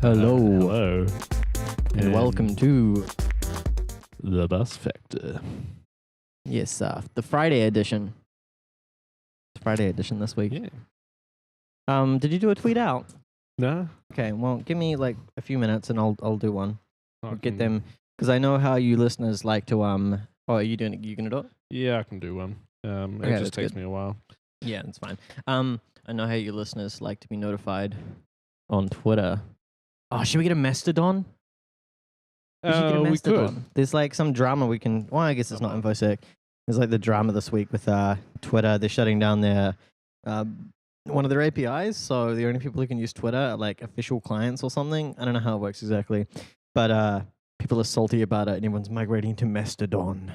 Hello. Hello. And welcome to, The Bus Factor. yes, the Friday edition. It's Friday edition this week. Yeah. Did you do a tweet out? No? Okay, well, give me like a few minutes and I'll do one. I'll get can- them, because I know how you listeners like to, oh, are you doing it? You gonna do it? Yeah, I can do one. Okay, It that's just takes good. me a while. Yeah, that's fine. I know how you listeners like to be notified on Twitter. Oh, should we get a Mastodon? We should get a We Mastodon. could. There's like some drama we can. Well, I guess it's not InfoSec. There's like the drama this week with Twitter. They're shutting down their one of their APIs, so the only people who can use Twitter are like official clients or something. I don't know how it works exactly, but people are salty about it, and everyone's migrating to Mastodon,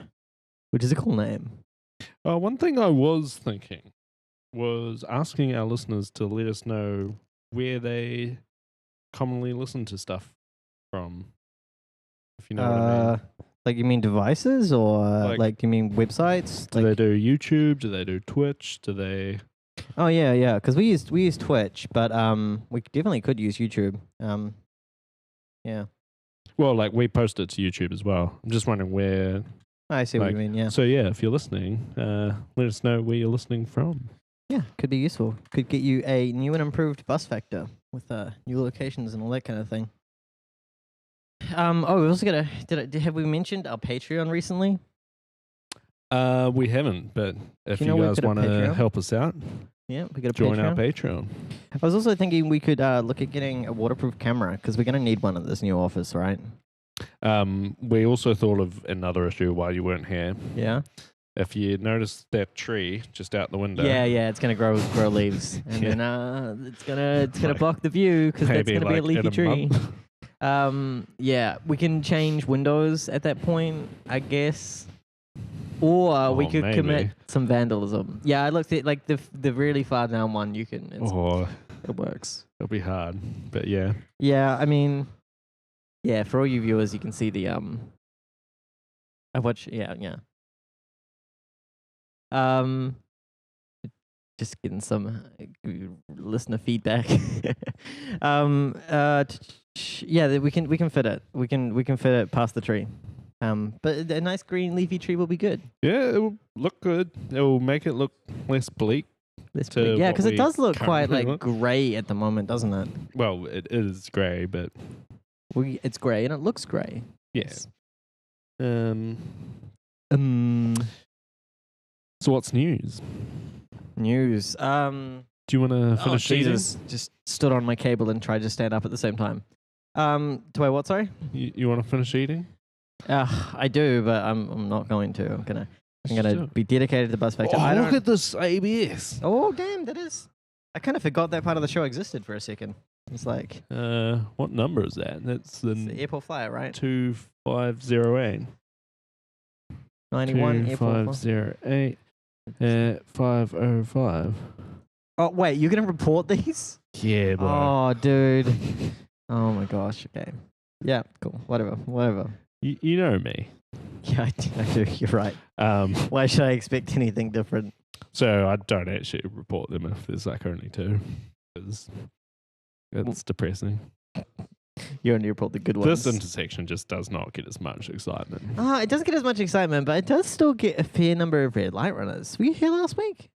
which is a cool name. One thing I was thinking was asking our listeners to let us know where they commonly listen to stuff from. If you know what I mean. Like, you mean devices, or Like- do you mean websites? Do they do YouTube? Do they do Twitch? Do they... Oh yeah, because we use Twitch, but we definitely could use YouTube. Yeah, Well, like, we post it to YouTube as well. I'm just wondering where... I see what you Like, mean. Yeah, So, yeah, if you're listening, let us know where you're listening from. yeah, could be useful. Could get you a new and improved bus factor with new locations and all that kind of thing. Oh, we also have we mentioned our Patreon recently? We haven't, but if you you, know we guys could have want to Patreon? help us out, Yeah, we got a join Patreon. our Patreon. I was also thinking we could look at getting a waterproof camera, because we're going to need one at this new office, right? We also thought of another issue while you weren't here. Yeah. If you notice that tree just out the window, Yeah, it's gonna grow leaves, and Yeah. then it's gonna Like, block the view, because that's maybe gonna be a like leafy in a tree. month. Yeah, we can change windows at that point, I guess, or we Oh, could commit maybe. some vandalism. Yeah, I looked at like the really far down one. You can, Oh, it works. it'll be hard, but yeah. Yeah, I mean, yeah, for all you viewers, you can see the I watch. Yeah. Just getting some listener feedback. Yeah, we can fit it. We can fit it past the tree. But a nice green leafy tree will be good. Yeah, it will look good. It will make it look less bleak. To Yeah, what because it we does look quite currently like look. grey at the moment, doesn't it? Well, it is grey, but It's grey and it looks grey. yeah. Um. So what's news? News. Do you want to Oh, finish eating? Jesus. Just stood on my cable and tried to stand up at the same time. Do I what, sorry? You want to finish eating? I do, but I'm not going to. I'm gonna Just do it. be dedicated to the bus factor. Oh, I look don't- at this ABS. Oh, damn, that is. I kind of forgot that part of the show existed for a second. It's like What number is that? That's it's the the airport flyer, right? 2508. 91 airport flyer. 2508. 505. Oh, wait, you're gonna report these? Yeah, bro. Oh, dude. Oh my gosh. Okay. Yeah. Cool. Whatever. You know me. Yeah, I do. You're right. Why should I expect anything different? So I don't actually report them if there's like only two. Because it's depressing. You only report the good ones. This intersection just does not get as much excitement. It doesn't get as much excitement, but it does still get a fair number of red light runners. Were you here last week?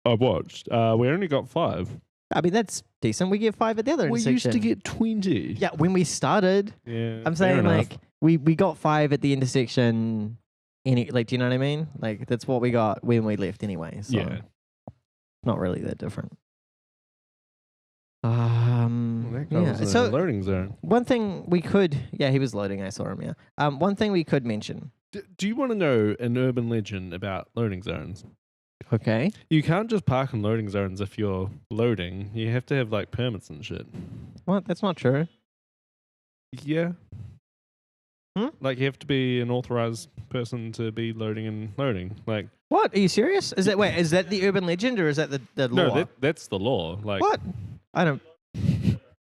I watched. We only got 5. I mean, that's decent. We get 5 at the other We intersection. used to get 20. Yeah, when we started, Yeah. I'm fair saying enough. like we got 5 at the intersection. Do you know what I mean? Like that's what we got when we left anyway. So Yeah. not really that different. Well, that guy Yeah. was in So the loading zone. one thing we could, yeah, he was loading. I saw him. Yeah. One thing we could mention. Do you want to know an urban legend about loading zones? Okay. You can't just park in loading zones if you're loading. You have to have like permits and shit. What? That's not true. Yeah. Hmm? Like you have to be an authorized person to be loading and loading. Like What? Are you serious? Is that the urban legend or is that the law? no, that's the law. Like What? I don't.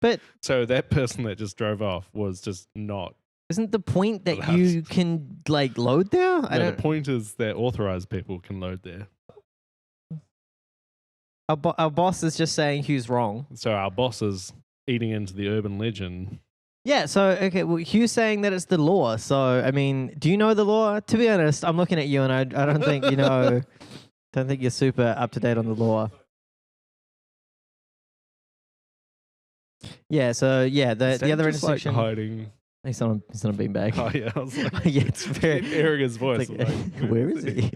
But so that person that just drove off was just not. isn't the point that Allowed. you can like load there? I No, don't. the point is that authorized people can load there. Our boss is just saying Hugh's wrong. So our bosses eating into the urban legend. Yeah, so okay, well, Hugh's saying that it's the law. So I mean, do you know the law? To be honest, I'm looking at you, and I don't think you know. Don't think you're super up to date on the law. Yeah, so yeah, Is the that other just, like, intersection. hiding. He's on a beanbag. Oh yeah, I was like, Yeah, it's very hearing his voice. Like, I'm like, where is he?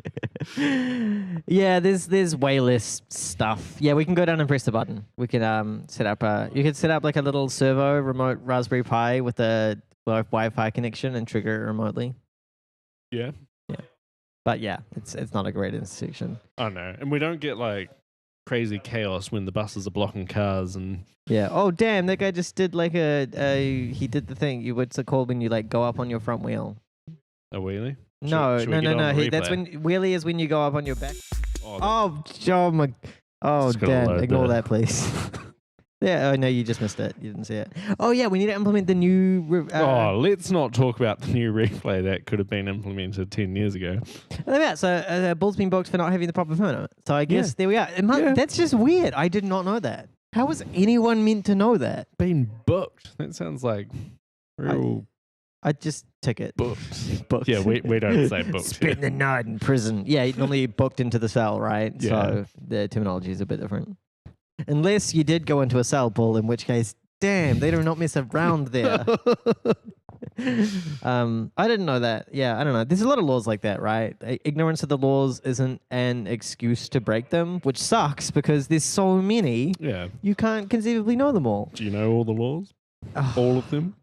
Yeah, there's way less stuff. Yeah, we can go down and press the button. We can set up you could set up like a little servo remote Raspberry Pi with a Wi-Fi connection and trigger it remotely. Yeah. But yeah, it's not a great intersection. I know, and we don't get like crazy chaos when the buses are blocking cars and. Yeah. Oh damn, that guy just did like he did the thing. What's it called when you like go up on your front wheel? A wheelie? No. Should we get on the That's replay? when wheelie is when you go up on your back. Oh, Oh my. Oh It's gonna damn! load Ignore there. that, please. Yeah. Oh no, you just missed it. You didn't see it. Oh yeah, we need to implement the new. let's not talk about the new replay that could have been implemented 10 years ago. Yeah. So Bull's been booked for not having the proper permit. So I guess there we are. Yeah. That's just weird. I did not know that. How was anyone meant to know that? Been booked. That sounds like real I just took it. booked. Booked. Yeah, we don't say booked. Spend the night in prison. Yeah, normally booked into the cell, right? Yeah. So the terminology is a bit different. Unless you did go into a cell, Bull, in which case, damn, they do not mess around there. I didn't know that. Yeah, I don't know. There's a lot of laws like that, right? Ignorance of the laws isn't an excuse to break them, which sucks because there's so many, Yeah. you can't conceivably know them all. Do you know all the laws? Oh, All of them?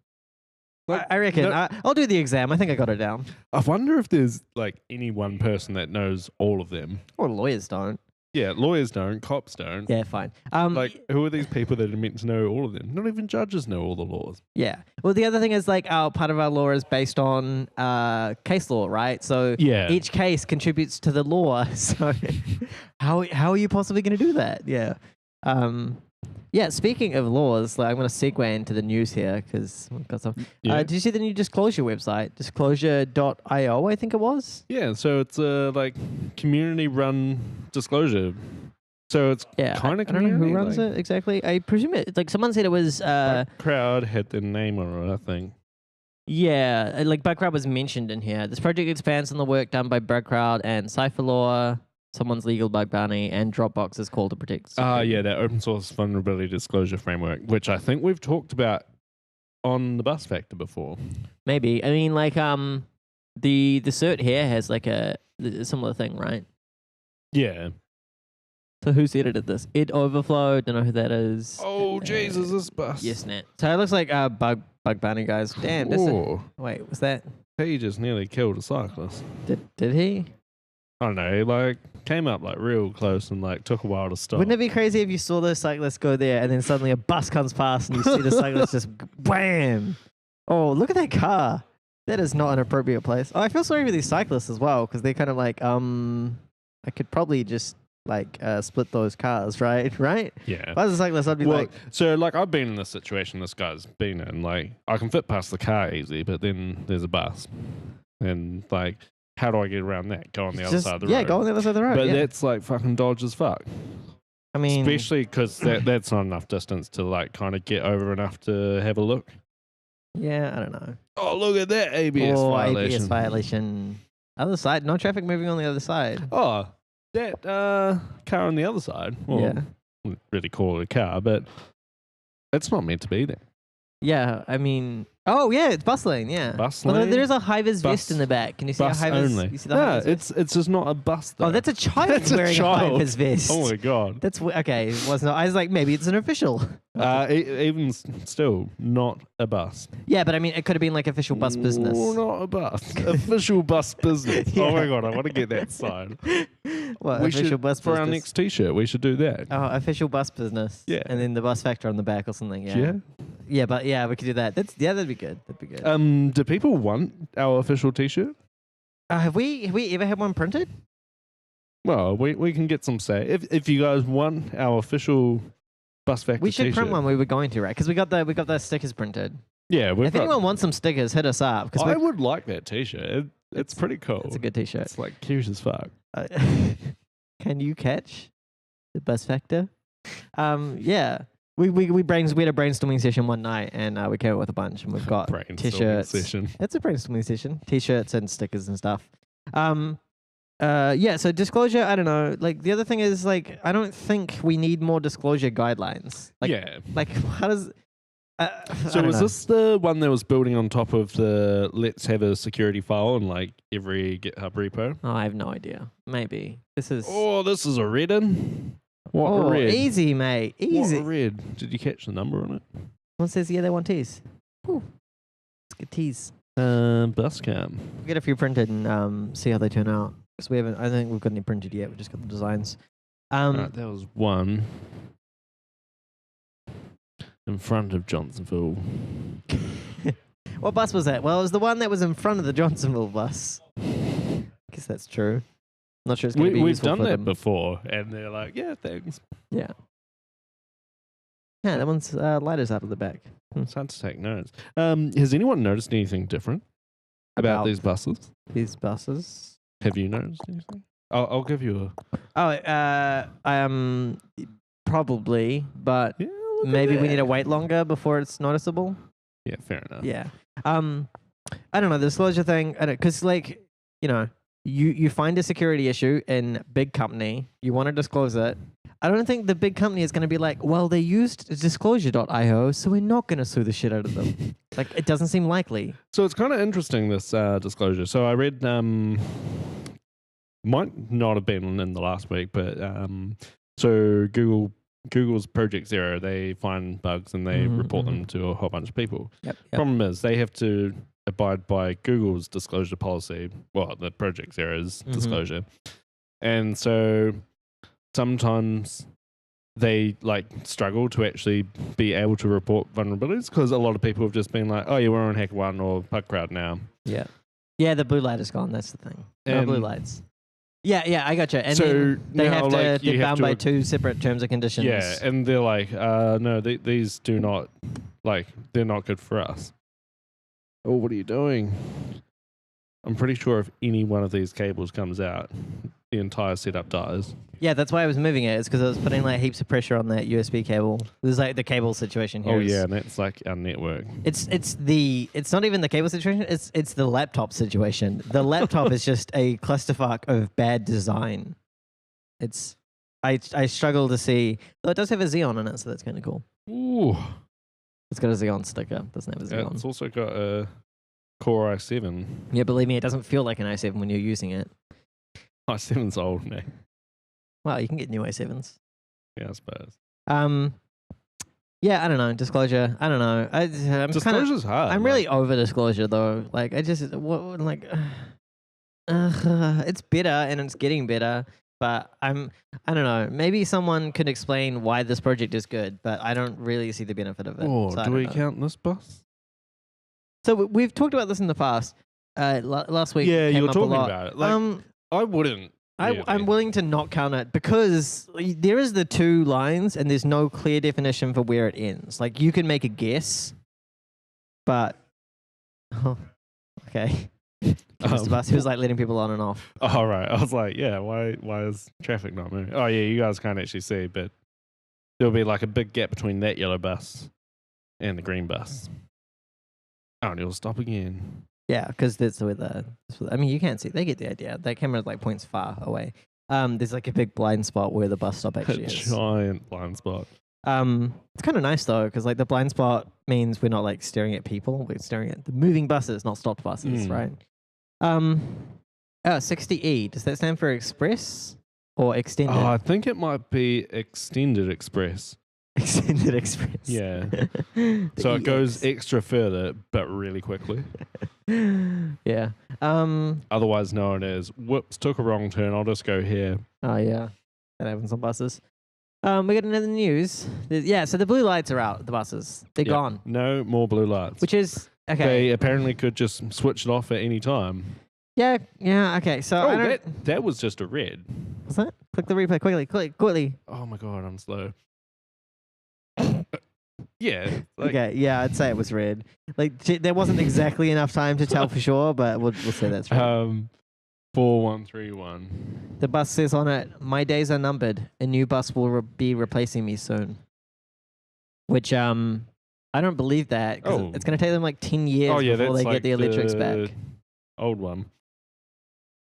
I reckon. no- I'll do the exam. I think I got it down. I wonder if there's like any one person that knows all of them. Or lawyers don't. Yeah, lawyers don't, cops don't. Yeah, fine. Like, who are these people that are meant to know all of them? Not even judges know all the laws. Yeah. Well, the other thing is like part of our law is based on case law, right? So Yeah. each case contributes to the law. So how are you possibly going to do that? Yeah. Yeah. Speaking of laws, like I'm going to segue into the news here because we've got some. Yeah. Did you see the new Disclosure website? Disclosure.io, I think it was. Yeah, so it's a like community-run disclosure. So it's Yeah. kind of I don't know community. who runs like, it exactly. I presume it. Like someone said it was. Crowd had their name on it, I think. Yeah, like Bugcrowd was mentioned in here. This project expands on the work done by Bugcrowd and Cypherlaw, Someone's Legal Bug Bounty, and Dropbox's Call to Protect. Yeah, that open source vulnerability disclosure framework, which I think we've talked about on the Bus Factor before. Maybe. I mean, like, the cert here has like a similar thing, right? Yeah. So who's edited this? Ed Overflow. Don't know who that is. Oh, Jesus, this bus. Yes, Nat. So it looks like Bug Bounty guys. Damn. Whoa. Wait, was that? He just nearly killed a cyclist. Did he? I don't know, he like came up like real close and like took a while to stop. Wouldn't it be crazy if you saw the cyclist go there and then suddenly a bus comes past and you see the cyclist just wham? Oh, look at that car. That is not an appropriate place. Oh, I feel sorry for these cyclists as well because they're kind of like, I could probably just like split those cars, right? Right? Yeah. If I was a cyclist, I'd be Well, like, so like I've been in this situation this guy's been in. Like I can fit past the car easy, but then there's a bus, and like how do I get around that? Go on the other just, side of the yeah, road. go on the other side of the road. But yeah. that's like fucking dodge as fuck. I mean, Especially because that's not enough distance to like kind of get over enough to have a look. yeah, I don't know. Oh, look at that ABS Or violation. ABS violation. Other side, no traffic moving on the other side. Oh, that car on the other side. Well, Yeah. wouldn't really call it a car, but it's not meant to be there. Yeah, I mean, oh yeah, it's bus lane. Yeah, Bus Although lane, there is a high-vis vest bus- in the back. Can you see a Bus high-vis? only. You see the No, high-vis vest? it's just not a bus. Though. Oh, that's a child That's a wearing child. a high-vis vest. Oh my god. That's okay. It wasn't. I was like, maybe it's an official. Even still, not a bus. Yeah, but I mean, it could have been like official bus business. Ooh, not a bus. Official bus business. Yeah. Oh my god, I want to get that sign. What We official should bus for business? our next T-shirt. We should do that. Oh, official bus business. Yeah. and then the bus factor on the back or something. Yeah. Yeah, yeah, we could do that. That'd be good. That'd be good. Do people want our official T-shirt? Have we ever had one printed? Well, we can get some say. If you guys want our official Bus Factor We should T-shirt, print one. We were going to, right? Because we got the stickers printed. Yeah, we've If got, anyone wants some stickers, hit us up. Because I would like that T-shirt. It's pretty cool. it's a good T-shirt. It's like cute as fuck. Can you catch the bus factor? Yeah. we had a brainstorming session one night, and we came up with a bunch, and we've got Brainstorming t-shirts. session. It's a brainstorming session. T-shirts and stickers and stuff. Yeah. So disclosure, I don't know. Like the other thing is like I don't think we need more disclosure guidelines. Like, Yeah. Like how does? So was this the one that was building on top of the let's have a security file in like every GitHub repo? Oh, I have no idea. Maybe this is. Oh, this is a red one. What a red. Easy, mate. Easy. What a red. Did you catch the number on it? One says yeah, they want tees. Ooh. Let's get tees. Bus cam. We'll get a few printed and see how they turn out. Because we haven't. I don't think we've got any printed yet. We just got the designs. Right, that was one. In front of Johnsonville. What bus was that? Well, it was the one that was in front of the Johnsonville bus. I guess that's true. Not sure it's going to be We've useful done for that them. before, and they're like, yeah, thanks. Yeah. Yeah, that one's lighters out of the back. It's hard to take notes. Has anyone noticed anything different about these buses? These buses? Have you noticed anything? I'll give you Probably, but a... Yeah, look at maybe we need that. to wait longer before it's noticeable. Yeah, fair enough. Yeah. I don't know, the disclosure thing, because like, you know, you find a security issue in big company, you want to disclose it. I don't think the big company is going to be like, well, they used disclosure.io, so we're not going to sue the shit out of them. Like, it doesn't seem likely. So it's kind of interesting, this disclosure. So I read, might not have been in the last week, but so Google's Project Zero, they find bugs and they report them to a whole bunch of people. Yep. Problem is, they have to abide by Google's disclosure policy, well, the Project Zero's disclosure. And so sometimes they like struggle to actually be able to report vulnerabilities because a lot of people have just been like, oh yeah, we're on HackerOne or Bugcrowd now. Yeah. Yeah, the blue light is gone. That's the thing. No blue lights. Yeah, I gotcha. And so then they now, have to, like, they're bound by two separate terms and conditions. Yeah, and they're like, no, these do not, like, they're not good for us. Oh, what are you doing? I'm pretty sure if any one of these cables comes out, the entire setup dies. Yeah, that's why I was moving it. It's because I was putting like heaps of pressure on that USB cable. There's like the cable situation here. Oh yeah, and that's like our network. It's not even the cable situation. It's the laptop situation. The laptop is just a clusterfuck of bad design. I struggle to see. Though it does have a Xeon in it, so that's kind of cool. Ooh, it's got a Xeon sticker. Doesn't have a Xeon. It's also got a Core i7. Yeah, believe me, it doesn't feel like an i7 when you're using it. i7's old now. Well, you can get new i7s. Yeah, I suppose. Yeah, I don't know. Disclosure. I don't know. I'm Disclosure's hard. I'm really over disclosure though. Like I just it's better and it's getting better. But I don't know. Maybe someone could explain why this project is good, but I don't really see the benefit of it. Oh, so do we count this bus? So we've talked about this in the past. Last week. Yeah, came you were up a talking lot. about it. Like, I wouldn't. I'm willing to not count it because there is the two lines and there's no clear definition for where it ends. Like you can make a guess, but okay. Mr. Bus, who's like letting people on and off. Oh right, I was like, yeah, why is traffic not moving? Oh yeah, you guys can't actually see, but there'll be like a big gap between that yellow bus and the green bus. Oh, and it'll stop again. Yeah, because that's where I mean, you can't see. They get the idea. That camera like points far away. There's like a big blind spot where the bus stop actually A is. giant blind spot. It's kind of nice though, because like the blind spot means we're not like staring at people. We're staring at the moving buses, not stopped buses, right? 60E. Does that stand for express or extended? Oh, I think it might be extended express. Extended express. Yeah. The So it goes EX. extra further, but really quickly. Yeah. Otherwise known as, whoops, took a wrong turn. I'll just go here. Oh yeah, that happens on buses. We got another news. So the blue lights are out. The buses, they're Yep. gone. No more blue lights. Which is okay. They apparently could just switch it off at any time. Yeah. Okay. So I Oh, don't. that was just a red. What's that? Click the replay quickly. Oh my god, I'm slow. Yeah. Like, Okay. Yeah, I'd say it was red. Like there wasn't exactly enough time to tell for sure, but we'll say that's red. 4131. The bus says on it, "My days are numbered. A new bus will be replacing me soon." which I don't believe that. 'Cause Oh. it's going to take them like 10 years Oh, yeah, before that's they get the electrics back. Old one.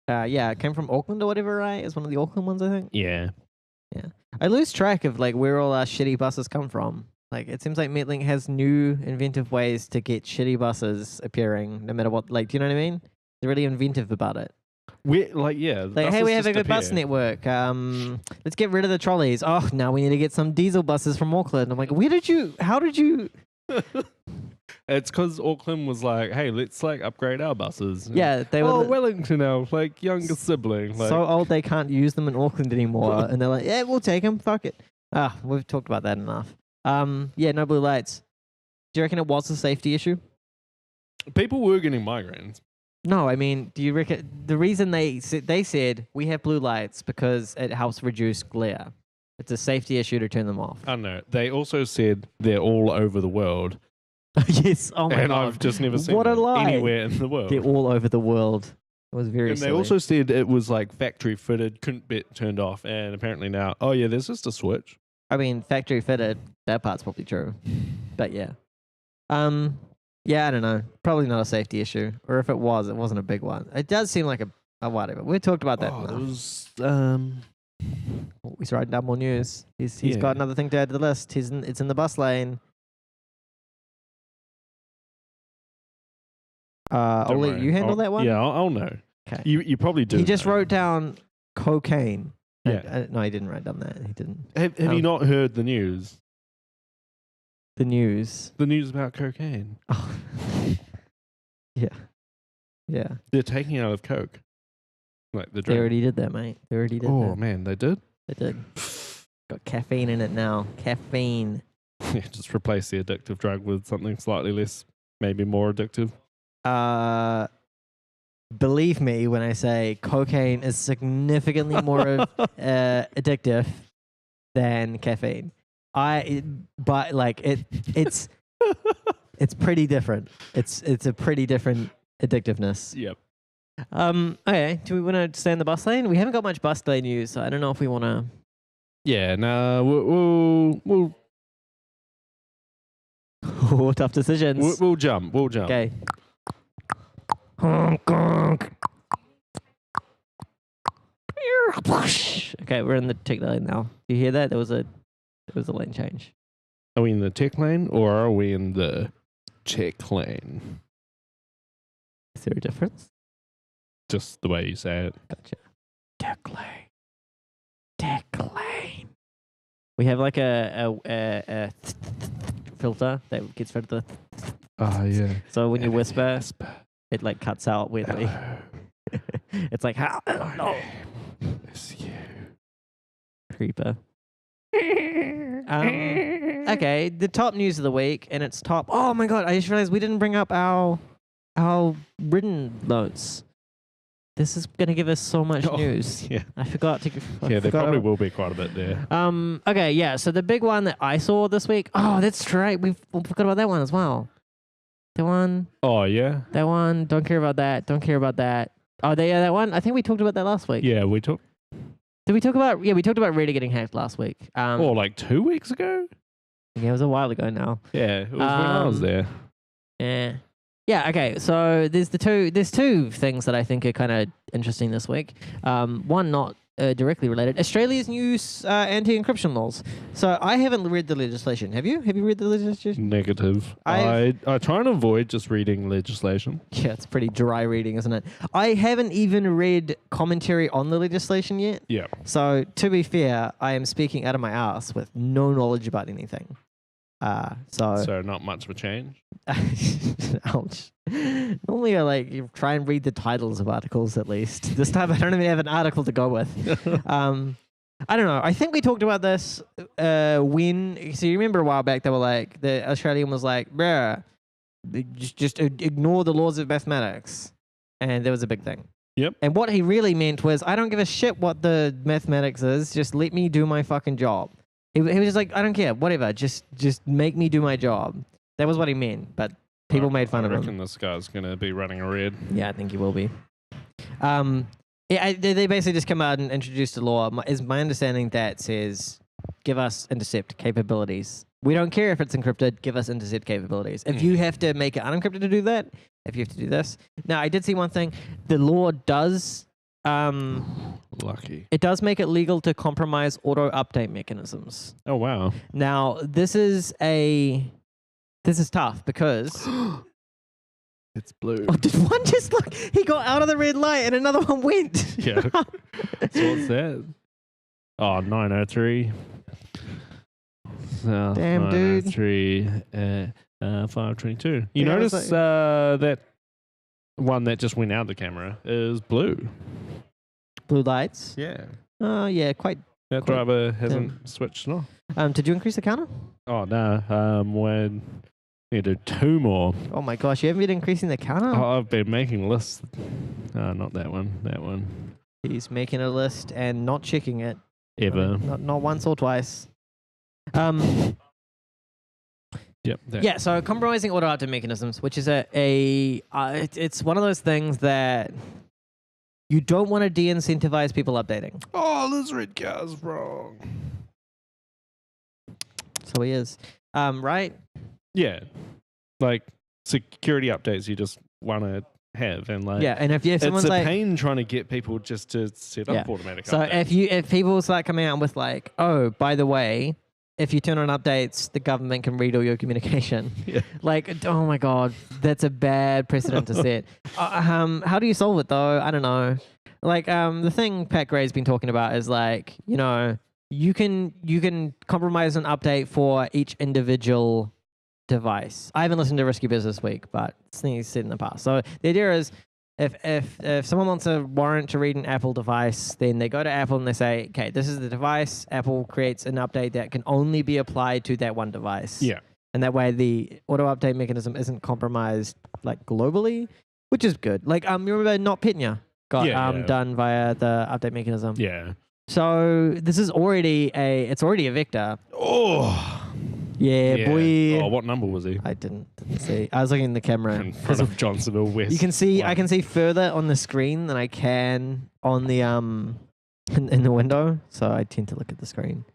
Yeah, it came from Auckland or whatever, right? It's one of the Auckland ones, I think. Yeah. I lose track of like where all our shitty buses come from. Like it seems like Metlink has new inventive ways to get shitty buses appearing, no matter what. Like, do you know what I mean? They're really inventive about it. We like Like, hey, we have a good bus network. Let's get rid of the trolleys. Oh, now we need to get some diesel buses from Auckland. I'm like, how did you? It's because Auckland was like, hey, let's like upgrade our buses. Yeah, they were Oh, Wellington now, like younger sibling. Like, so old they can't use them in Auckland anymore, and they're like, yeah, we'll take them. Fuck it. We've talked about that enough. Yeah, no blue lights. Do you reckon it was a safety issue? people were getting migraines. No, I mean, do you reckon the reason they said we have blue lights because it helps reduce glare? It's a safety issue to turn them off. I don't know. They also said they're all over the world. Yes. Oh my and god. I've just never seen What a them lie. anywhere in the world. They're all over the world. It was very And they silly. also said it was like factory fitted, couldn't be turned off. And apparently now, oh yeah, there's just a switch. I mean, factory fitted. That part's probably true. But yeah. Yeah, I don't know. Probably not a safety issue. Or if it was, it wasn't a big one. It does seem like a whatever. We talked about that. Oh, enough. there was He's writing down more news. He's Yeah. got another thing to add to the list. It's in the bus lane. I'll don't let worry. you handle I'll- that one. Yeah, I'll know. Okay. You probably do. He just know. wrote down cocaine. Yeah. No, he didn't write down that. He didn't. Have you not heard the news? The news. The news about cocaine. Oh. Yeah. Yeah. They're taking out of coke, like the They drink. already did that, mate. They already did Oh that. man, they did. They did. Got caffeine in it now. Caffeine. Yeah, just replace the addictive drug with something slightly less, maybe more addictive. Believe me when I say cocaine is significantly more addictive than caffeine. But like it's pretty different. It's a pretty different addictiveness. Yep. Okay. Do we want to stay in the bus lane? We haven't got much bus lane news, so I don't know if we want to. Yeah. No, we'll Tough decisions. we'll jump. We'll jump. Okay. Honk, honk. Okay, we're in the tech lane now. Do you hear that? There was a lane change. Are we in the tech lane or are we in the check lane? Is there a difference? Just the way you say it. Gotcha. Tech lane. Tech lane. We have like a filter that gets rid of the. Oh yeah. So when you whisper, it like cuts out weirdly. Hello, It's like how my no name is you. creeper. Okay, the top news of the week, and it's top. Oh my god! I just realized we didn't bring up our written notes. This is gonna give us so much Oh, news. Yeah. I forgot to. Yeah, there probably will be quite a bit there. Okay, yeah. So the big one that I saw this week. Oh, that's right. We forgot about that one as well. The one. Oh yeah. That one. Don't care about that. Don't care about that. Oh, that one. I think we talked about that last week. Yeah, we took. Did we talk about? Yeah, we talked about Reddit getting hacked last week. Oh, like 2 weeks ago. Yeah, it was a while ago now. Yeah, it was when I was there. Yeah. Okay. So there's two things that I think are kind of interesting this week. One not directly related. Australia's new anti-encryption laws. So I haven't read the legislation. Have you? Have you read the legislation? Negative. I try and avoid just reading legislation. Yeah, it's pretty dry reading, isn't it? I haven't even read commentary on the legislation yet. Yeah. So to be fair, I am speaking out of my ass with no knowledge about anything. So not much of a change. Ouch. Normally you try and read the titles of articles at least. This time I don't even have an article to go with. I don't know. I think we talked about this when... So you remember a while back they were like... The Australian was like, bruh, just ignore the laws of mathematics. And there was a big thing. Yep. And what he really meant was, I don't give a shit what the mathematics is. Just let me do my fucking job. He was just like, I don't care, whatever. Just make me do my job. That was what he meant, but people made fun of I him. reckon this guy's going to be running a red. Yeah, I think he will be. They basically just come out and introduced a law. Is my understanding that says give us intercept capabilities. We don't care if it's encrypted. Give us intercept capabilities. If you have to make it unencrypted to do that, if you have to do this. Now, I did see one thing. The law does Lucky. it does make it legal to compromise auto update mechanisms. Oh wow. Now, this is tough because It's blue. oh, did one just look? He got out of the red light and another one went. Yeah. So what's that? Oh, 903. Damn, dude. 903, 522. You Yeah, I was notice that one that just went out the camera is blue. Blue lights. Yeah. Oh, yeah, quite. That Cool. driver hasn't switched off. Did you increase the counter? Oh, no. When you do 2 more. Oh my gosh, you haven't been increasing the counter? Oh, I've been making lists. Not that one. That one. He's making a list and not checking it. Ever. Not once or twice. Yep. That. Yeah, so compromising auto update mechanisms, which is it's one of those things that you don't want to de-incentivize people updating. Oh, this red car's wrong. So he is. Right? Yeah. Like security updates you just want to have. And like, Yeah, and if it's someone's a like, pain trying to get people just to set Yeah. up automatic so updates. if people start coming out with like, oh, by the way, if you turn on updates, the government can read all your communication. Yeah. Like, oh my God, that's a bad precedent to set. How do you solve it though? I don't know. Like, the thing Pat Gray's been talking about is like, you know, you can compromise an update for each individual device. I haven't listened to Risky Business Week, but it's things he's said in the past. So the idea is, if someone wants a warrant to read an Apple device, then they go to Apple and they say, okay, this is the device. Apple creates an update that can only be applied to that one device. Yeah. And that way the auto update mechanism isn't compromised like globally, which is good. Like, you remember NotPetya got Yeah. done via the update mechanism. Yeah. So this is already a vector. Oh. Yeah, boy. Oh, what number was he? I didn't see. I was looking in the camera. In front of Johnsonville West. You can see. Wow. I can see further on the screen than I can on the in the window. So I tend to look at the screen.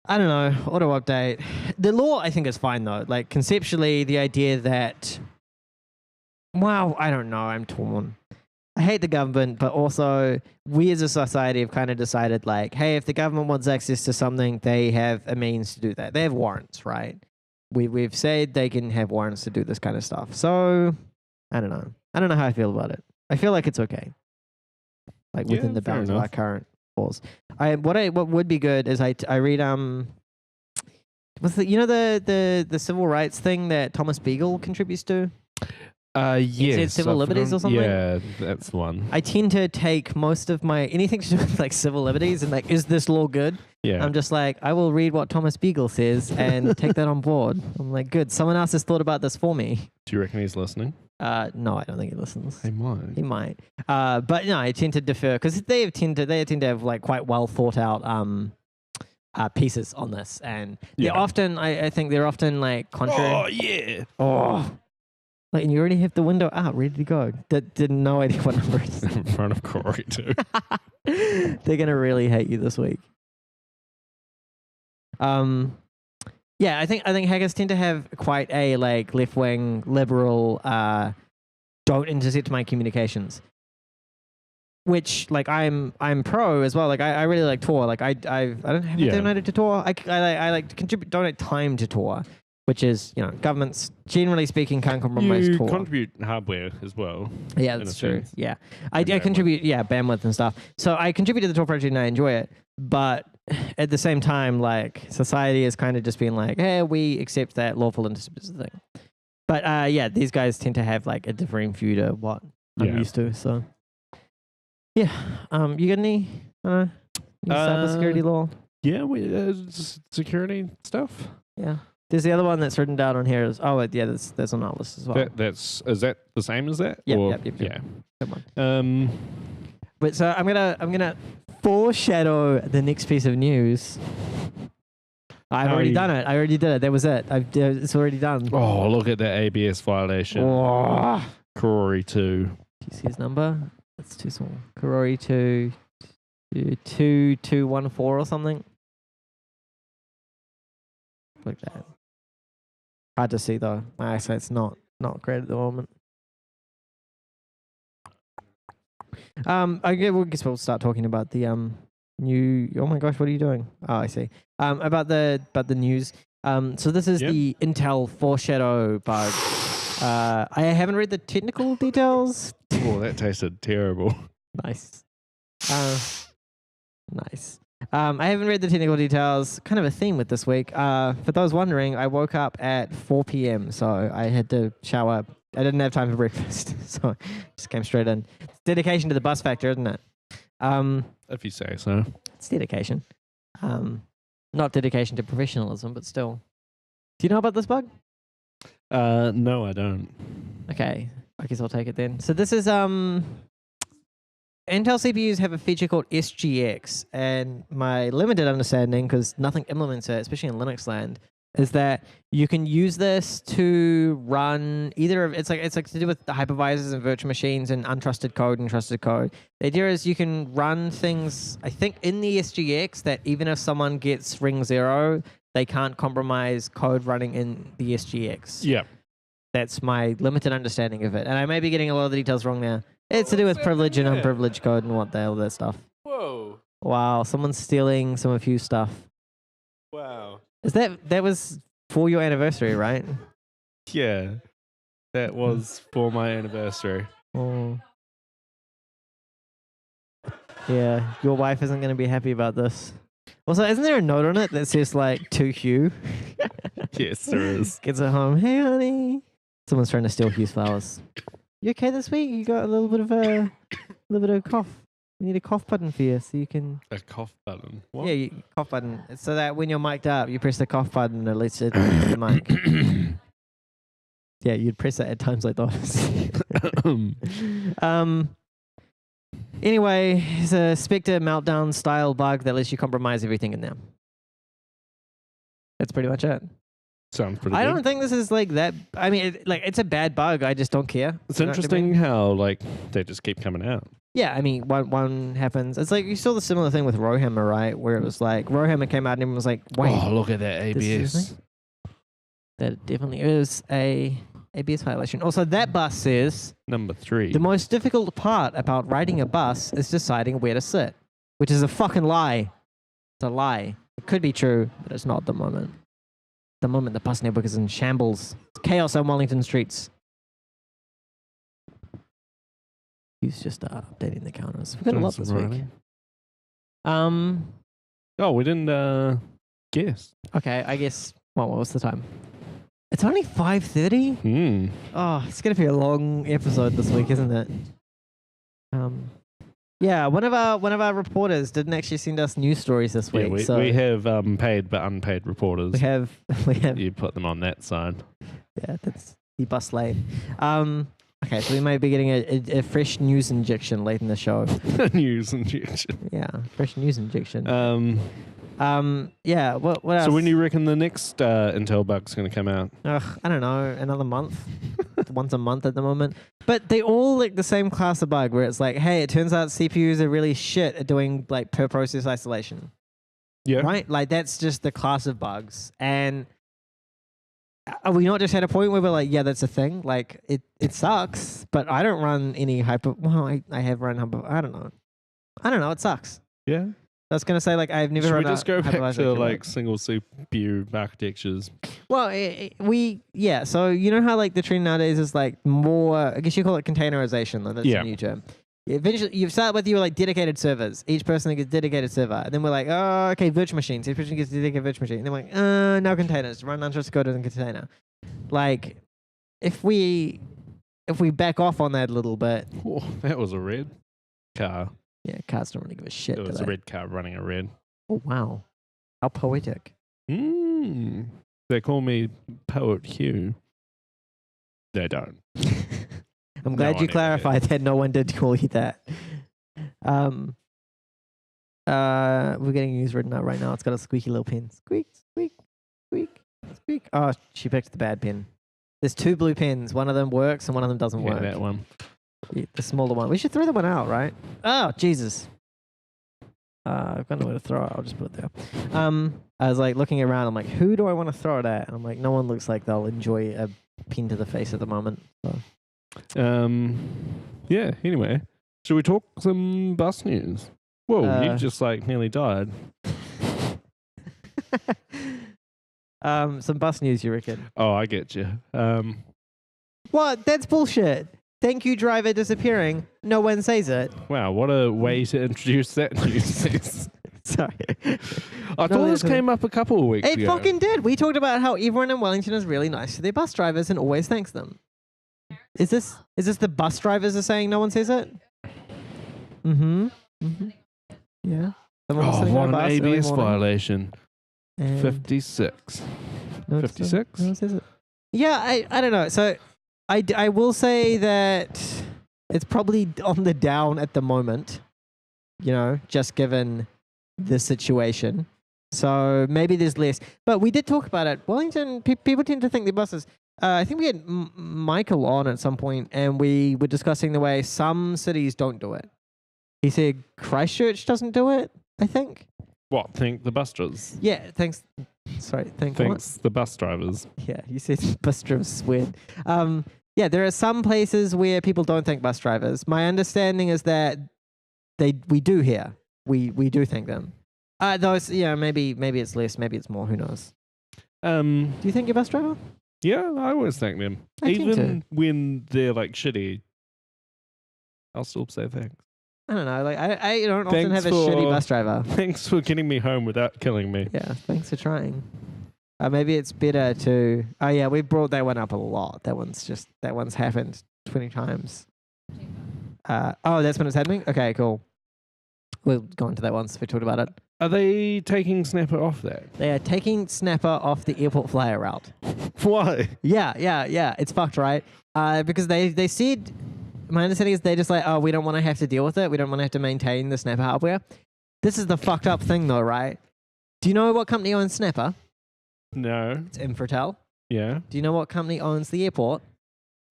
I don't know. Auto update. The law, I think, is fine though. Like conceptually, the idea that. Wow, I don't know. I'm torn. I hate the government, but also we as a society have kind of decided like, hey, if the government wants access to something, they have a means to do that. They have warrants, right? We've said they can have warrants to do this kind of stuff. So I don't know. I don't know how I feel about it. I feel like it's okay, like within the fair bounds of enough. our current laws. What would be good is I read what's the civil rights thing that Thomas Beagle contributes to? Yes. Civil liberties or something? Yeah, that's the one. I tend to take most of my anything to do with like civil liberties and like, is this law good? Yeah. I'm just like, I will read what Thomas Beagle says and take that on board. I'm like, good. Someone else has thought about this for me. Do you reckon he's listening? No, I don't think he listens. He might. He might. But no, I tend to defer because they tend to have like quite well thought out pieces on this, and they're Yeah. often I think they're often like contrary. Oh yeah. Oh. Like, and you already have the window out, ready to go. Did no idea what number it is. In front of Corey too. They're gonna really hate you this week. Yeah, I think hackers tend to have quite a like left wing liberal don't intercept my communications. Which like I'm pro as well. Like I really like Tor. Like I don't have Yeah. donated to Tor. I like to donate time to Tor, which is, you know, governments generally speaking can't compromise You Tor. contribute hardware as well. Yeah, in a that's true. sense. Yeah. I And bandwidth. contribute, bandwidth and stuff. So I contribute to the Tor project and I enjoy it. But at the same time, like, society is kind of just being like, hey, we accept that lawful intercept is the thing. But yeah, these guys tend to have like a differing view to what I'm Yeah. used to. So yeah. You got any cybersecurity law? Yeah, security stuff. Yeah. There's the other one that's written down on here. That's on our list as well. Is that the same as that? Yep, Or- yep. Yeah. Good one. But so I'm gonna foreshadow the next piece of news. I've already done it. I already did it. That was it. It's already done. Oh, look at that ABS violation. Oh. Corey 2. Do you see his number? It's too small. Karori 2214 or something. like that. Hard to see though. My eyesight's not great at the moment. I guess we'll start talking about the new. Oh my gosh, what are you doing? Oh, I see. About the news. So this is the Intel foreshadow bug. I haven't read the technical details. Oh, that tasted terrible. Nice. Nice. I haven't read the technical details. Kind of a theme with this week. For those wondering, I woke up at 4 p.m. So I had to shower. I didn't have time for breakfast, so just came straight in. It's dedication to the bus factor, isn't it? If you say so. It's dedication. Not dedication to professionalism, but still. Do you know about this bug? No, I don't. Okay, I guess I'll take it then. So this is Intel CPUs have a feature called SGX, and my limited understanding, because nothing implements it, especially in Linux land, is that you can use this to run either of it's like to do with the hypervisors and virtual machines and untrusted code and trusted code. The idea is you can run things, I think, in the SGX that even if someone gets ring 0, they can't compromise code running in the SGX. Yeah. That's my limited understanding of it. And I may be getting a lot of the details wrong there. It's to do with privilege and unprivileged code and what the hell that stuff. Whoa. Wow, someone's stealing some of you stuff. Wow. Is that was for your anniversary, right? Yeah. That was for my anniversary. Oh. Yeah, your wife isn't going to be happy about this. Also, isn't there a note on it that says like to Hugh? Yes, there is. Gets it home. Hey, honey. Someone's trying to steal Hugh's flowers. You okay this week? You got a little bit of cough. We need a cough button for you so you can. A cough button. What? Yeah, cough button. So that when you're mic'd up, you press the cough button and it lets it the mic. Yeah, you'd press it at times like those. Anyway, it's a Spectre meltdown style bug that lets you compromise everything in there. That's pretty much it. Sounds pretty good. I don't think this is like that. I mean, it's a bad bug. I just don't care. It's interesting how like they just keep coming out. Yeah, I mean, one happens. It's like you saw the similar thing with Rowhammer, right? Where it was like Rowhammer came out and everyone was like, "Wait, oh, look at that ABS." That definitely is a ABS violation. Also, that bus says Number 3. the most difficult part about riding a bus is deciding where to sit, which is a fucking lie. It's a lie. It could be true, but it's not at the moment. At the moment, the bus network is in shambles. It's chaos on Wellington streets. He's just updating the counters. We've got a lot this week. Oh, we didn't guess. Okay, I guess. What was the time? It's only 5:30. Oh, it's gonna be a long episode this week, isn't it? Yeah, one of our reporters didn't actually send us news stories this week. Yeah, so we have paid but unpaid reporters. we have. You put them on that side. Yeah, that's the bus lane. Okay, so we might be getting a fresh news injection late in the show. News injection. Yeah, fresh news injection. Yeah. What else? So when do you reckon the next Intel bug's going to come out? I don't know. Another month. Once a month at the moment. But they all like the same class of bug where it's like, hey, it turns out CPUs are really shit at doing like per process isolation. Yeah. Right? Like that's just the class of bugs. And are we not just at a point where we're like, yeah, that's a thing? Like it sucks, but I don't run any I have run hyper. I don't know. It sucks. Yeah. I was gonna say like I've never. Should run we just go back hypervisor to killer. like single CPU architectures? Well, So you know how like the trend nowadays is like more. I guess you call it containerization. Though. That's a new term. Eventually, you start with your like dedicated servers. Each person gets a dedicated server, and then we're like, oh, okay, virtual machines. Each person gets a dedicated virtual machine. And then we're like, now containers. Run untrusted code in a container. Like, if we back off on that a little bit. Oh, that was a red car. Yeah, cars don't really give a shit. It was a red car running a red. Oh wow, how poetic. They call me Poet Hugh. They don't. I'm glad you clarified that no one did call you that. We're getting news written out right now. It's got a squeaky little pen. Squeak, squeak, squeak, squeak. Oh, she picked the bad pen. There's 2 blue pens. One of them works and one of them doesn't work. That one. The smaller one. We should throw that one out, right? Oh, Jesus. I've got nowhere to throw it. I'll just put it there. I was like looking around. I'm like, who do I want to throw it at? And I'm like, no one looks like they'll enjoy a pin to the face at the moment. So. Yeah. Anyway, should we talk some bus news? Whoa, you just like nearly died. Some bus news, you reckon? Oh, I get you. What? That's bullshit. Thank you, driver disappearing. No one says it. Wow, what a way to introduce that news. Sorry. I thought this came up a couple of weeks ago. It fucking did. We talked about how everyone in Wellington is really nice to their bus drivers and always thanks them. Is this the bus drivers are saying no one says it? Mm-hmm. Mm-hmm. Yeah. Oh, what an ABS violation. 56. No, 56? No one says it. Yeah, I don't know. So I will say that it's probably on the down at the moment, you know, just given the situation. So maybe there's less. But we did talk about it. Wellington, people tend to think their buses. I think we had Michael on at some point, and we were discussing the way some cities don't do it. He said Christchurch doesn't do it, I think. What? Think the bus drivers? Yeah, thanks. Sorry, Thanks the bus drivers. Yeah, you said bus drivers weird. Yeah, there are some places where people don't thank bus drivers. My understanding is that we do here. We do thank them. Those, yeah, maybe it's less, maybe it's more. Who knows? Do you thank your bus driver? Yeah, I always thank them. I tend Even when they're like shitty, I'll still say thanks. I don't know. Like I don't often Thanks have a shitty bus driver. Thanks for getting me home without killing me. Yeah, thanks for trying. Maybe it's better to. Oh yeah, we brought that one up a lot. That one's happened 20 times. Oh, that's when it's happening. Okay, cool. We'll go into that once we talked about it. Are they taking Snapper off that? They are taking Snapper off the airport flyer route. Why? Yeah. It's fucked, right? Because they said. My understanding is they're just like, oh, we don't want to have to deal with it. We don't want to have to maintain the Snapper hardware. This is the fucked up thing, though, right? Do you know what company owns Snapper? No. It's Infratel. Yeah. Do you know what company owns the airport?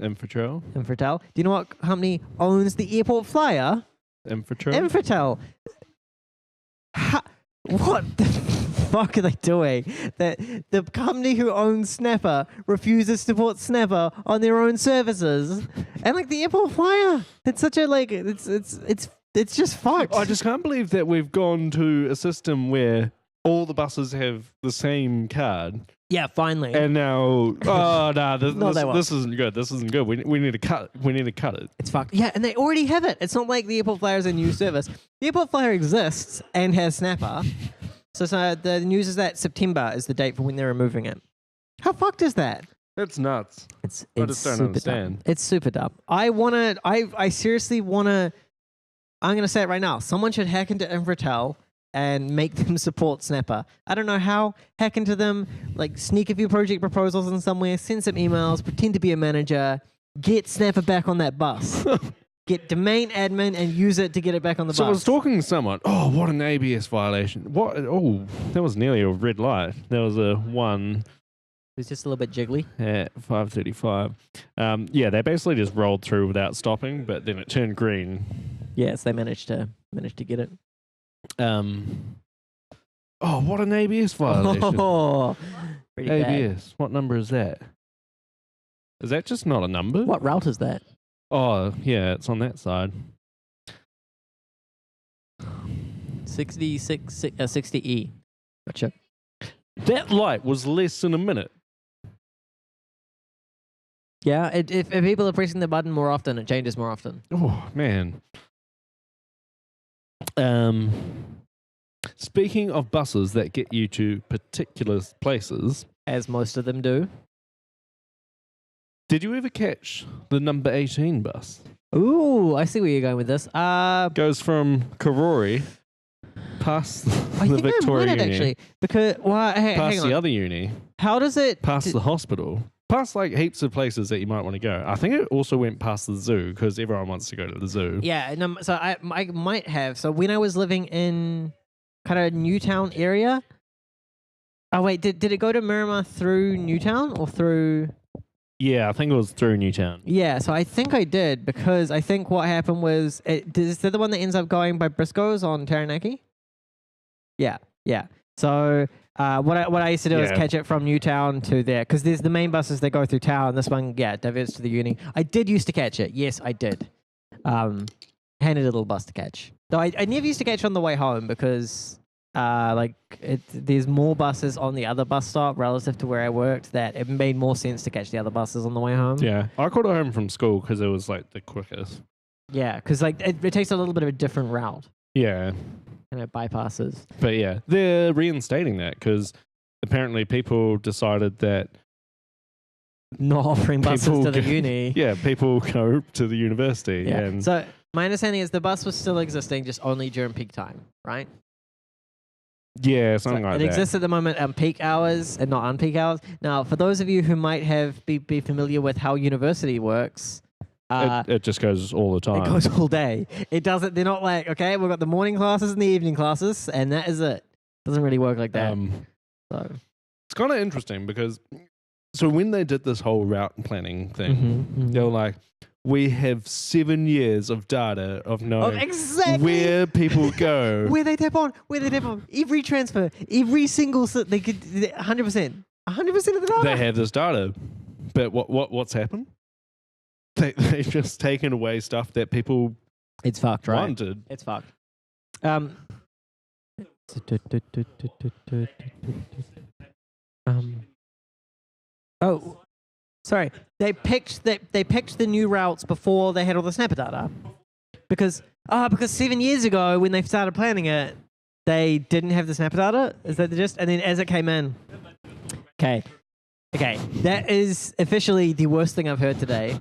Infratrail. Infratel. Do you know what company owns the airport flyer? Infratrail. Infratel. What the fuck are they doing? That the company who owns Snapper refuses to put Snapper on their own services, and like the airport flyer, it's such a like it's just fucked. I just can't believe that we've gone to a system where all the buses have the same card. Yeah, finally. And now, this isn't good. This isn't good. We need to cut. We need to cut it. It's fucked. Yeah, and they already have it. It's not like the airport flyer is a new service. The airport flyer exists and has Snapper. So the news is that September is the date for when they're removing it. How fucked is that? It's nuts. It's I just don't super understand. Dumb. It's super dumb. I seriously wanna. I'm gonna say it right now. Someone should hack into Infratel and make them support Snapper. I don't know how. Hack into them, like sneak a few project proposals in somewhere, send some emails, pretend to be a manager, get Snapper back on that bus. Get domain admin and use it to get it back on the bus. So I was talking to someone. Oh, what an ABS violation. What? Oh, that was nearly a red light. There was a 1. It was just a little bit jiggly. At 5:35. Yeah, they basically just rolled through without stopping, but then it turned green. Yes, they managed to get it. Oh, what an ABS violation. Oh, pretty ABS. What number is that? Is that just not a number? What route is that? Oh, yeah, it's on that side. 60E. Gotcha. That light was less than a minute. Yeah, if people are pressing the button more often, it changes more often. Oh, man. Speaking of buses that get you to particular places, as most of them do. Did you ever catch the number 18 bus? Ooh, I see where you're going with this. Goes from Karori past the Victoria I might have Uni, actually, because hang past on. the other uni, How does it past the hospital, past like heaps of places that you might want to go. I think it also went past the zoo because everyone wants to go to the zoo. Yeah, no, so I might have. So when I was living in kind of Newtown area. Oh wait, did it go to Miramar through Newtown or through? Yeah, I think it was through Newtown. Yeah, so I think I did because I think what happened was is that the one that ends up going by Briscoe's on Taranaki? Yeah. So what I used to do is Yeah. catch it from Newtown to there, because there's the main buses that go through town. This one, diverts to the uni. I did used to catch it. Yes, I did. Handy little bus to catch. Though I never used to catch on the way home because there's more buses on the other bus stop relative to where I worked that it made more sense to catch the other buses on the way home. Yeah, I caught it home from school because it was like the quickest. Yeah, because like it takes a little bit of a different route Yeah, and it bypasses. but yeah, they're reinstating that because apparently people decided that Not offering buses People to the go- uni. yeah, people go to the university Yeah. and So my understanding is the bus was still existing, just only during peak time, right? yeah, So something like it that. exists at the moment on peak hours and not on peak hours. Now, for those of you who might be familiar with how university works, It just goes all the time. it goes all day. It doesn't. They're not like, okay, we've got the morning classes and the evening classes, and that is it. Doesn't really work like that. So It's kind of interesting because so when they did this whole route planning thing, they were like, we have 7 years of data of knowing exactly where people go. where they tap on, every transfer, every single they could 100%, 100% of the data. They have this data, but what's happened? They've just taken away stuff that people It's fucked, right? wanted. It's fucked. Oh, sorry. They picked the new routes before they had all the snapper data, because 7 years ago when they started planning it, they didn't have the snapper data. Is that the gist? And then as it came in, okay, that is officially the worst thing I've heard today.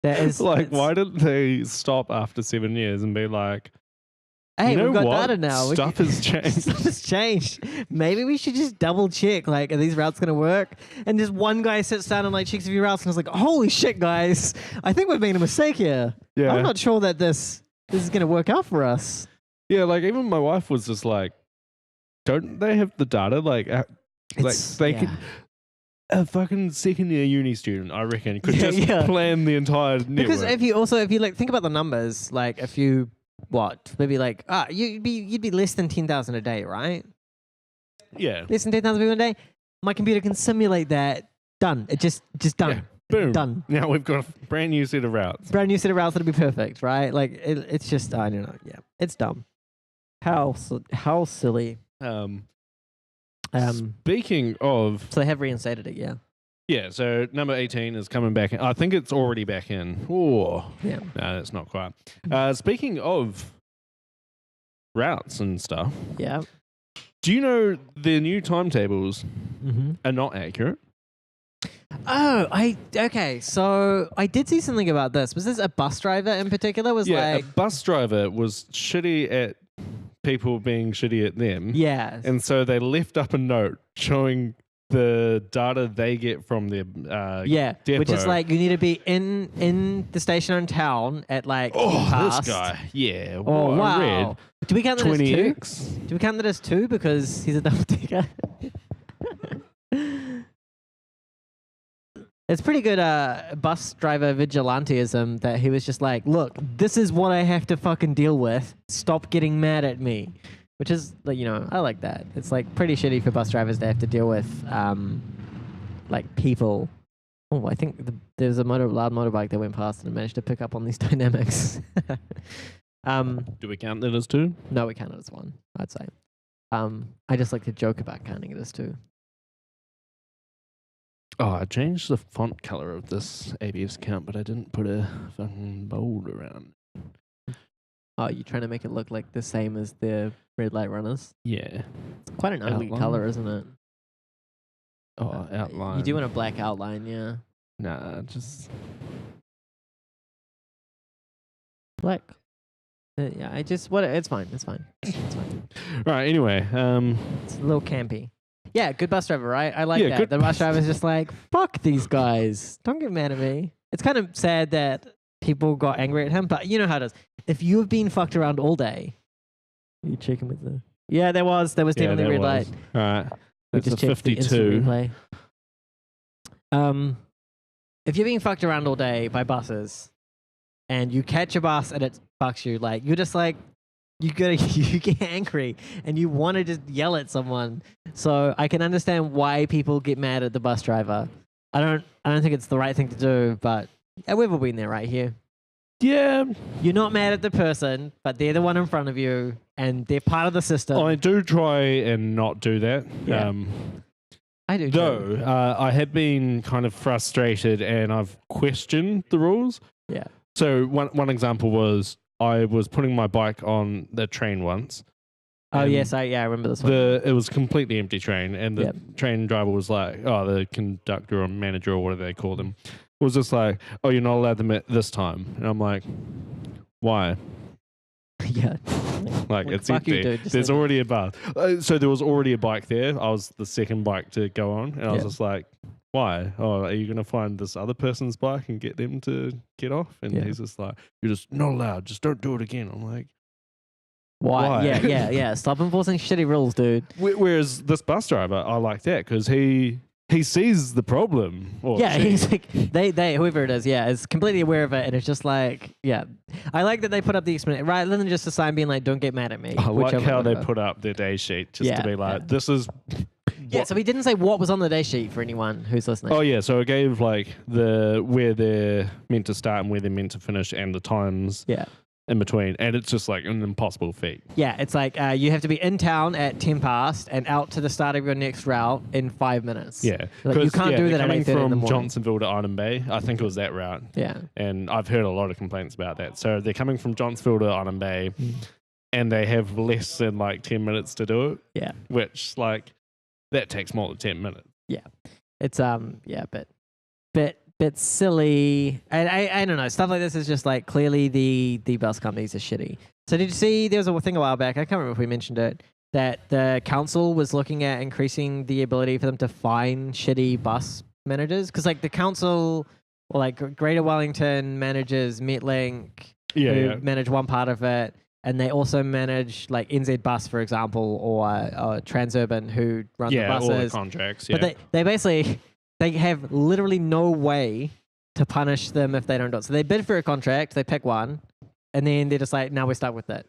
That is Like, why didn't they stop after 7 years and be like, Hey, you know we've got what? data now. We Stuff can- has changed. Stuff has changed. Maybe we should just double check. Like, are these routes going to work? And just one guy sits down and like checks a few routes and is like, "Holy shit, guys! I think we've made a mistake here. Yeah. I'm not sure that this is going to work out for us." Yeah, like even my wife was just like, don't they have the data? Like they could. A fucking second year uni student, I reckon, could Yeah, just yeah. plan the entire network. Because if you like think about the numbers, like if you maybe like you'd be less than 10,000 a day, right? yeah, Less than 10,000 people a day. My computer can simulate that. Done. It just done. Yeah. Boom. Done. Now we've got a brand new set of routes. Brand new set of routes that'll be perfect, right? Like it's just I don't know. Yeah, it's dumb. How silly. Speaking of, So they have reinstated it. Yeah. yeah, so number 18 is coming back in. I think it's already back in. Oh, Yeah. no, that's not quite. Speaking of routes and stuff, Yeah. do you know the new timetables Mm-hmm. are not accurate? Oh, okay. So I did see something about this. Was this a bus driver in particular? Was Yeah, like a bus driver was shitty at people being shitty at them. yeah. And so they left up a note showing the data they get from their Yeah, which is depot. like you need to be in the station in town at like oh, past. this guy. Yeah. Oh what wow! I read. Do we count that as two? 20x. Do we count that as two because he's a double decker? It's pretty good bus driver vigilanteism that he was just like, look, this is what I have to fucking deal with. Stop getting mad at me. Which is, like, I like that. It's like pretty shitty for bus drivers to have to deal with like people. Oh, I think there's a loud motorbike that went past and managed to pick up on these dynamics. Do we count that as two? No, we count it as one, I'd say. I just like to joke about counting it as two. Oh, I changed the font color of this ABS account, but I didn't put a fucking bold around. Oh, you're trying to make it look like the same as the red light runners? Yeah. It's quite an ugly Outline. color, isn't it? Oh, outline. You do want a black outline, yeah. Nah, just Black. Yeah, it's fine. It's fine. It's fine. right. Anyway, It's a little campy. Yeah, good bus driver, right? I like Yeah, that. good The bus driver's just like, fuck these guys. Don't get mad at me. It's kind of sad that people got angry at him, but you know how it is. If you've been fucked around all day, you checking with the... Yeah, there was definitely there red was. light. All right. We That's a just checked the instant 52. replay. If you're being fucked around all day by buses and you catch a bus and it fucks you, like you're just like, you get angry and you want to just yell at someone. So I can understand why people get mad at the bus driver. I don't think it's the right thing to do, but yeah, we've all been there right here. Yeah, You're not mad at the person, but they're the one in front of you and they're part of the system. I do try and not do that. Yeah. I do. Though too. I have been kind of frustrated and I've questioned the rules. Yeah. So one example was I was putting my bike on the train once. Oh and yes, I remember this one. it was a completely empty train, and the Yep. train driver was like, "Oh, the conductor or manager or whatever they call them, was just like, oh, you're not allowed them at this time." And I'm like, "Why? Yeah. Like, Well, it's fuck you, empty. dude. Just There's leave it. already a bus." So there was already a bike there. I was the second bike to go on, and I was Yeah. just like, "Why? Oh, are you going to find this other person's bike and get them to get off?" And Yeah. he's just like, "You're just not allowed. Just don't do it again." I'm like, Why? Why? Yeah. Stop enforcing shitty rules, dude. whereas this bus driver, I like that because he sees the problem. Or Yeah, she. he's like they whoever it is, is completely aware of it, and it's just like, yeah. I like that they put up the explanation rather than just a sign being like, "Don't get mad at me." I like whichever- how they whatever. put up their day sheet just Yeah, to be like, yeah. this is. Yeah, what- so he didn't say what was on the day sheet for anyone who's listening. Oh yeah, so it gave like where they're meant to start and where they're meant to finish and the times Yeah. in between, and it's just like an impossible feat. Yeah, it's like you have to be in town at 10 past and out to the start of your next route in 5 minutes. Yeah, Like, you can't do they're that at coming 8:30 in the from morning. Johnsonville to Arnhem Bay. I think it was that route, Yeah. and I've heard a lot of complaints about that. So they're coming from Johnsonville to Arnhem Bay, Mm. and they have less than like 10 minutes to do it. Yeah. Which like that takes more than 10 minutes. It's bit silly. I don't know. Stuff like this is just like clearly the bus companies are shitty. So did you see there was a thing a while back, I can't remember if we mentioned it, that the council was looking at increasing the ability for them to fine shitty bus managers? Because like the council or like Greater Wellington manages Metlink, Yeah, who yeah. manage one part of it, and they also manage like NZ Bus, for example, or Transurban, who run the Yeah, all the buses. contracts. Yeah. But they basically they have literally no way to punish them if they don't do it. So they bid for a contract, they pick one, and then they're just like, now we're stuck with it.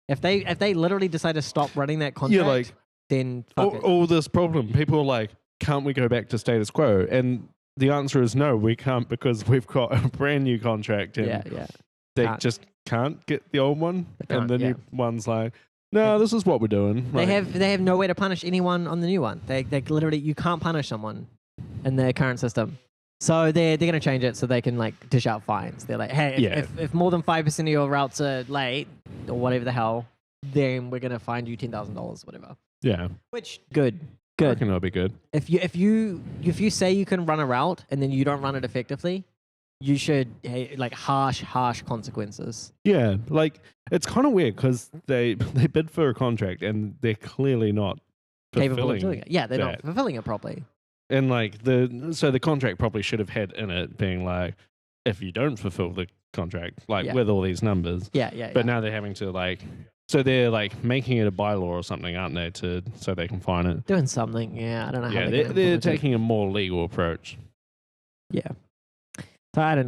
If they literally decide to stop running that contract, yeah, like then fuck it. all this problem. People are like, can't we go back to status quo? And the answer is no, we can't because we've got a brand new contract and Yeah. they Can't. just can't get the old one. They And the can't, new one's like, no, this is what we're doing. They Like, have no way to punish anyone on the new one. They literally you can't punish someone in their current system. So they're gonna change it so they can like dish out fines. They're like, hey, Yeah. if more than 5% of your routes are late or whatever the hell, then we're gonna fine you $10,000, whatever. yeah, Which good. I reckon that'll be good. If you say you can run a route and then you don't run it effectively, you should like harsh consequences. Yeah, like it's kind of weird because they bid for a contract and they're clearly not Capable of fulfilling doing it. Yeah, they're not that. fulfilling it properly. And like the contract probably should have had in it being like, if you don't fulfill the contract, like Yeah. with all these numbers. Yeah. But now they're having to like, so they're like making it a bylaw or something, aren't they? So they can fine it. doing something. Yeah, I don't know how Yeah, they're they're gonna implement it. taking a more legal approach. Yeah. So I don't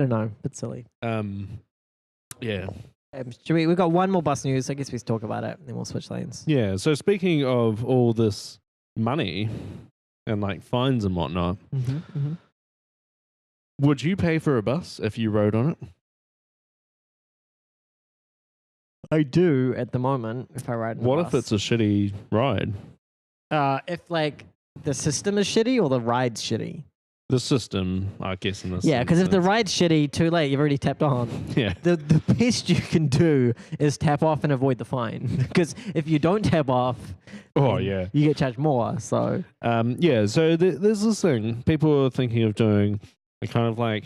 know. Bit silly. Yeah. We've got one more bus news. I guess we should talk about it, and then we'll switch lanes. Yeah. So speaking of all this money and like fines and whatnot, would you pay for a bus if you rode on it? I do at the moment if I ride in a What bus. if it's a shitty ride? If like the system is shitty or the ride's shitty? The system, I guess, in this. Yeah, because if the instance. ride's shitty, too late. You've already tapped on. Yeah. The best you can do is tap off and avoid the fine. Because if you don't tap off, Oh, then yeah. you get charged more. So Yeah, so there's this thing. People are thinking of doing a kind of like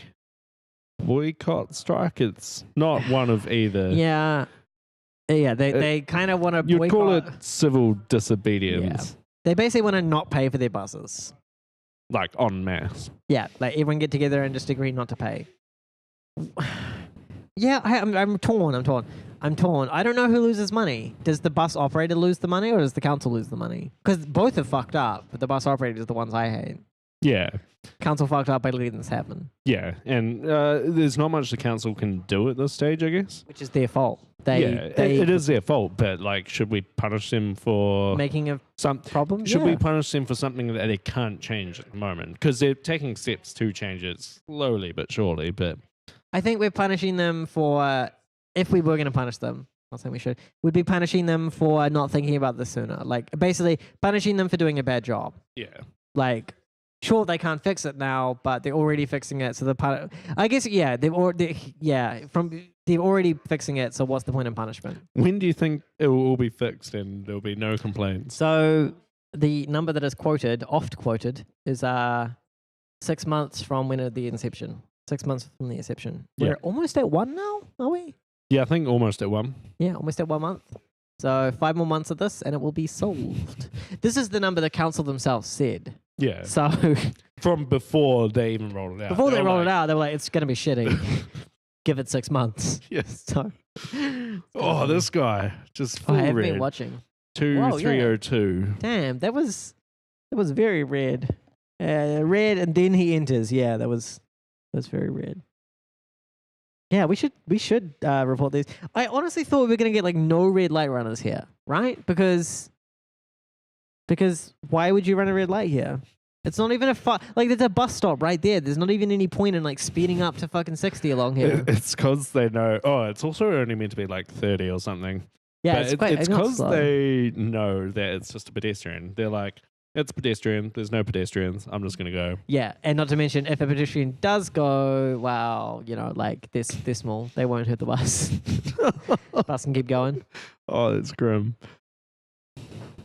boycott strike. It's not one of either. yeah, they kind of want to You'd boycott. call it civil disobedience, They basically want to not pay for their buses. like en masse. Yeah, like everyone get together and just agree not to pay. Yeah, I'm torn. I don't know who loses money. Does the bus operator lose the money or does the council lose the money? Because both are fucked up, but the bus operator is the ones I hate. Yeah. council fucked up by letting this happen, Yeah, and there's not much the council can do at this stage, I guess. which is their fault. They it is their fault, but like, should we punish them for making a some? problem. Should we Yeah. punish them for something that they can't change at the moment? Because they're taking steps to change it slowly but surely. But I think we're punishing them for, if we were going to punish them, not saying we should, we'd be punishing them for not thinking about this sooner. Like, basically, punishing them for doing a bad job. yeah, Like, sure, they can't fix it now, but they're already fixing it. So I guess, yeah, they're already fixing it. So what's the point in punishment? when do you think it will all be fixed and there'll be no complaints? So the number that is oft quoted, is 6 months from when of the inception. 6 months from the inception. Yeah. We're almost at 1 now, are we? Yeah, I think almost at one. Yeah, almost at 1 month. So 5 more months of this and it will be solved. This is the number the council themselves said. Yeah, So from before they even rolled it out. before they were rolled it like, out, they were like, it's going to be shitty. Give it 6 months. Yes. So, Oh, this guy just I full have red. been watching. 2302. Damn, that was very red. Red, and then he enters. Yeah, that was very red. Yeah, we should report these. I honestly thought we were gonna get like no red light runners here, right? Because why would you run a red light here? It's not even like there's a bus stop right there. There's not even any point in like speeding up to fucking 60 along here. It's because they know. Oh, it's also only meant to be like 30 or something. Yeah, But it's not because slow. they know that it's just a pedestrian. They're like, it's pedestrian. There's no pedestrians. I'm just gonna go. Yeah, and not to mention, if a pedestrian does go, well, like they're small, they won't hit the bus. Bus can keep going. Oh, it's grim.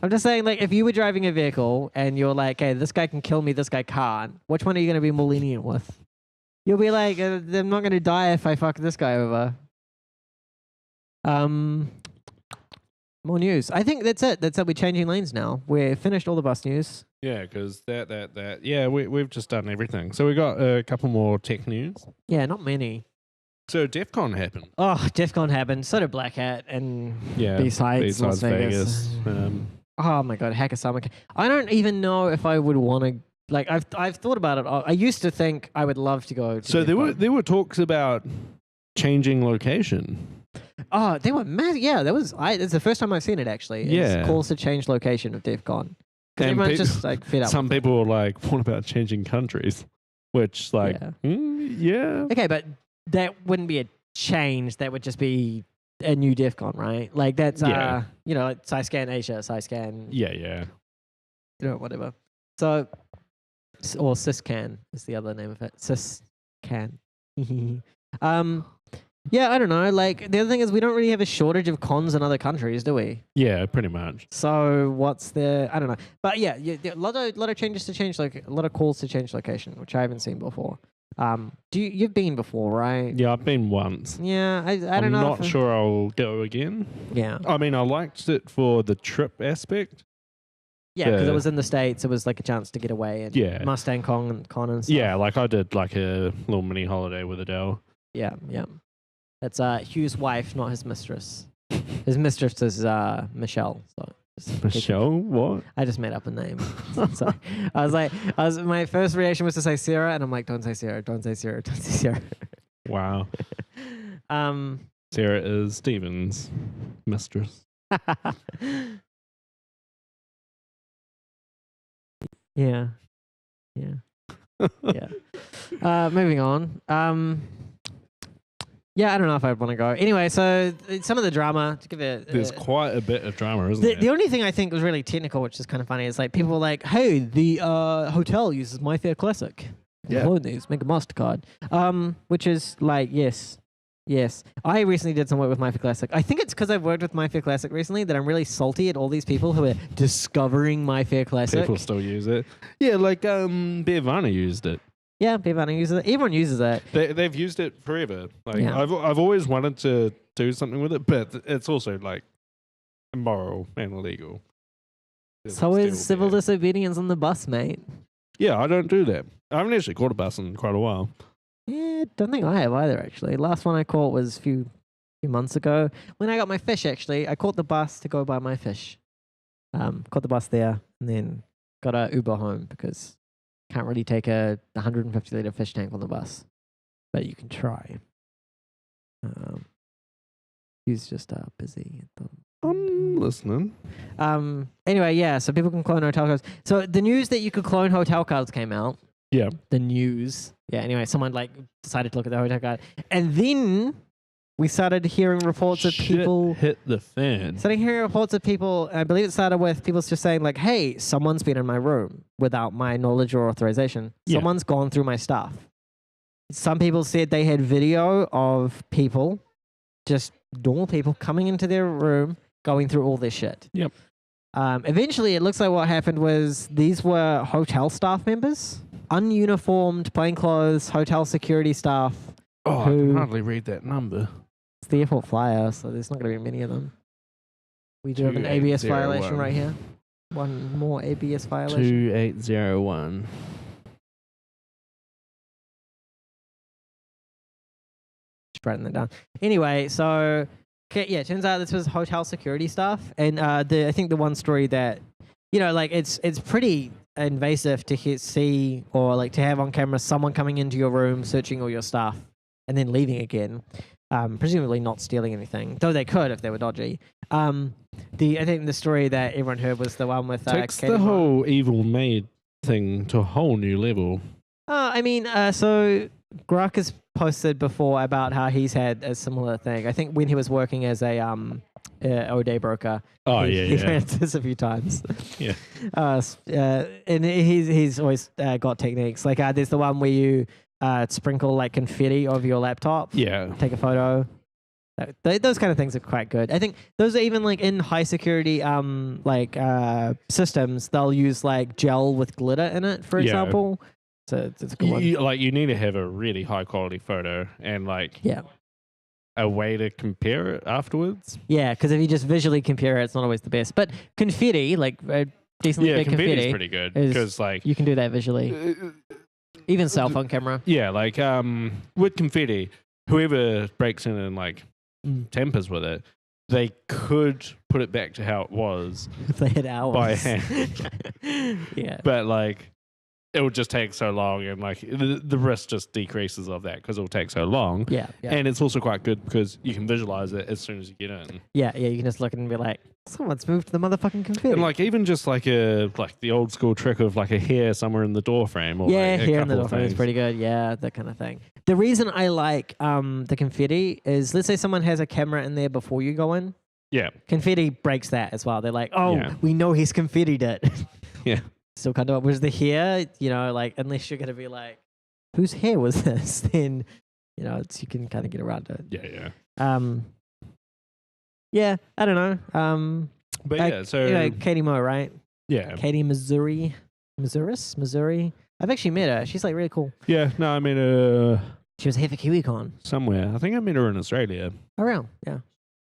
I'm just saying, like, if you were driving a vehicle and you're like, hey, this guy can kill me, this guy can't, which one are you going to be more lenient with? You'll be like, I'm not going to die if I fuck this guy over. More news. I think that's it. We're changing lanes now. We're finished all the bus news. Yeah, because that. Yeah, we've just done everything. So we got a couple more tech news. Yeah, not many. So DEF CON happened. Oh, DEF CON happened. So did Black Hat and Yeah, B-Sides, Las besides Vegas. Oh my god, Hackasama. I don't even know if I would want to. Like, I've thought about it. I used to think I would love to go. To So DEF CON. there were talks about changing location. Oh, they were mad. Yeah, it's the first time I've seen it actually. Yeah. It's calls to change location of DEF CON. Because And everyone's just like fed up. Some people were like, "What about changing countries?" Which, like, yeah. Okay, but that wouldn't be a change. That would just be a new DEF CON, right? Like that's Yeah. like Syscan Asia, Syscan, Yeah. whatever. So, or Syscan is the other name of it. Syscan. Yeah, I don't know. Like the other thing is we don't really have a shortage of cons in other countries, do we? Yeah, pretty much. So what's the? I don't know. But yeah, a lot of changes to change, like a lot of calls to change location, which I haven't seen before. You've been before, right? Yeah, I've been once. Yeah, I don't I'm know. not sure I'll go again. Yeah, I mean, I liked it for the trip aspect. yeah, because it the- was in the States. It was like a chance to get away and Yeah. Mustang Con and stuff. Yeah, like I did like a little mini holiday with Adele. yeah. That's Hugh's wife, not his mistress. His mistress is Michelle. So just Michelle, what? I just made up a name. Sorry. My first reaction was to say Sarah, and I'm like, don't say Sarah, don't say Sarah, don't say Sarah. Wow. Um, Sarah is Steven's mistress. yeah. Moving on. Yeah, I don't know if I'd want to go. Anyway, so some of the drama to give it. There's quite a bit of drama, isn't The there? only thing I think was really technical, which is kind of funny, is like people were like, "Hey, the hotel uses MyFair Classic. Yeah. Load these, make a Mastercard." Which is like, yes. I recently did some work with MyFair Classic. I think it's because I've worked with MyFair Classic recently that I'm really salty at all these people who are discovering MyFair Classic. People still use it. Yeah, like Beervana used it. Yeah, people uses it. Everyone uses it. They've used it forever. Like Yeah. I've always wanted to do something with it, but it's also like immoral and illegal. So is civil disobedience on the bus, mate. Yeah, I don't do that. I haven't actually caught a bus in quite a while. Yeah, don't think I have either, actually. Last one I caught was a few months ago. When I got my fish, actually, I caught the bus to go buy my fish. Caught the bus there and then got a Uber home because can't really take a 150-liter fish tank on the bus, but you can try. He's just busy at the I'm listening. Anyway, yeah, so people can clone hotel cards. So the news that you could clone hotel cards came out. Yeah. The news. Yeah, anyway, someone like decided to look at the hotel card. And then we started hearing reports of Shit people hit the fan. starting hearing reports of people, I believe it started with people just saying like, hey, someone's been in my room without my knowledge or authorization. Yeah. Someone's gone through my stuff. Some people said they had video of people, just normal people coming into their room, going through all this shit. Yep. Eventually, it looks like what happened was these were hotel staff members, ununiformed, plainclothes, hotel security staff. Oh, I who- can hardly read that number. It's the airport flyer, so there's not going to be many of them. We do have an ABS violation 2801. right here. One more ABS violation. 2801. Just writing that down. Anyway, so okay, yeah, it turns out this was hotel security staff, and I think the one story that like it's pretty invasive to see or like to have on camera someone coming into your room, searching all your stuff, and then leaving again. Presumably not stealing anything, though they could if they were dodgy. I think the story that everyone heard was the one with Takes Katie the Moore. whole evil maid thing to a whole new level. So Grok has posted before about how he's had a similar thing. I think when he was working as a O'Day broker. Oh, he ran into this a few times. Yeah. And he's always got techniques. Like there's the one where you sprinkle like confetti over your laptop. Yeah. Take a photo. Those kind of things are quite good. I think those are even like in high security systems. They'll use like gel with glitter in it, for Yeah. example. So it's a good one. You need to have a really high quality photo and like Yeah. a way to compare it afterwards. Yeah, because if you just visually compare it, it's not always the best. But confetti, like decently Yeah, big confetti's confetti, pretty good is- because like you can do that visually. Even cell phone camera. yeah, like with confetti, whoever breaks in and like tampers with it, they could put it back to how it was, If they had hours. By hand. Yeah. but like it would just take so long, and like the risk just decreases of that because it will take so long. Yeah. Yeah. And it's also quite good because you can visualize it as soon as you get in. Yeah. You can just look and be like, someone's moved the motherfucking confetti. And like even just like the old school trick of like a hair somewhere in the door frame, or yeah, like a here in the couple door of frame is things. pretty good. Yeah, that kind of thing. The reason I like the confetti is, let's say someone has a camera in there before you go in. Yeah, Confetti breaks that as well. They're like, oh, Yeah. we know he's confettied it. Yeah. Still kind of, whereas the hair, like, unless you're going to be like, whose hair was this? Then, you can kind of get around it. yeah. Yeah, I don't know. But yeah, so Katie Moore, right? yeah, Katie Missouri. I've actually met her. She's like really cool. yeah. No, I mean, She was here for KiwiCon. somewhere. I think I met her in Australia. Around, yeah.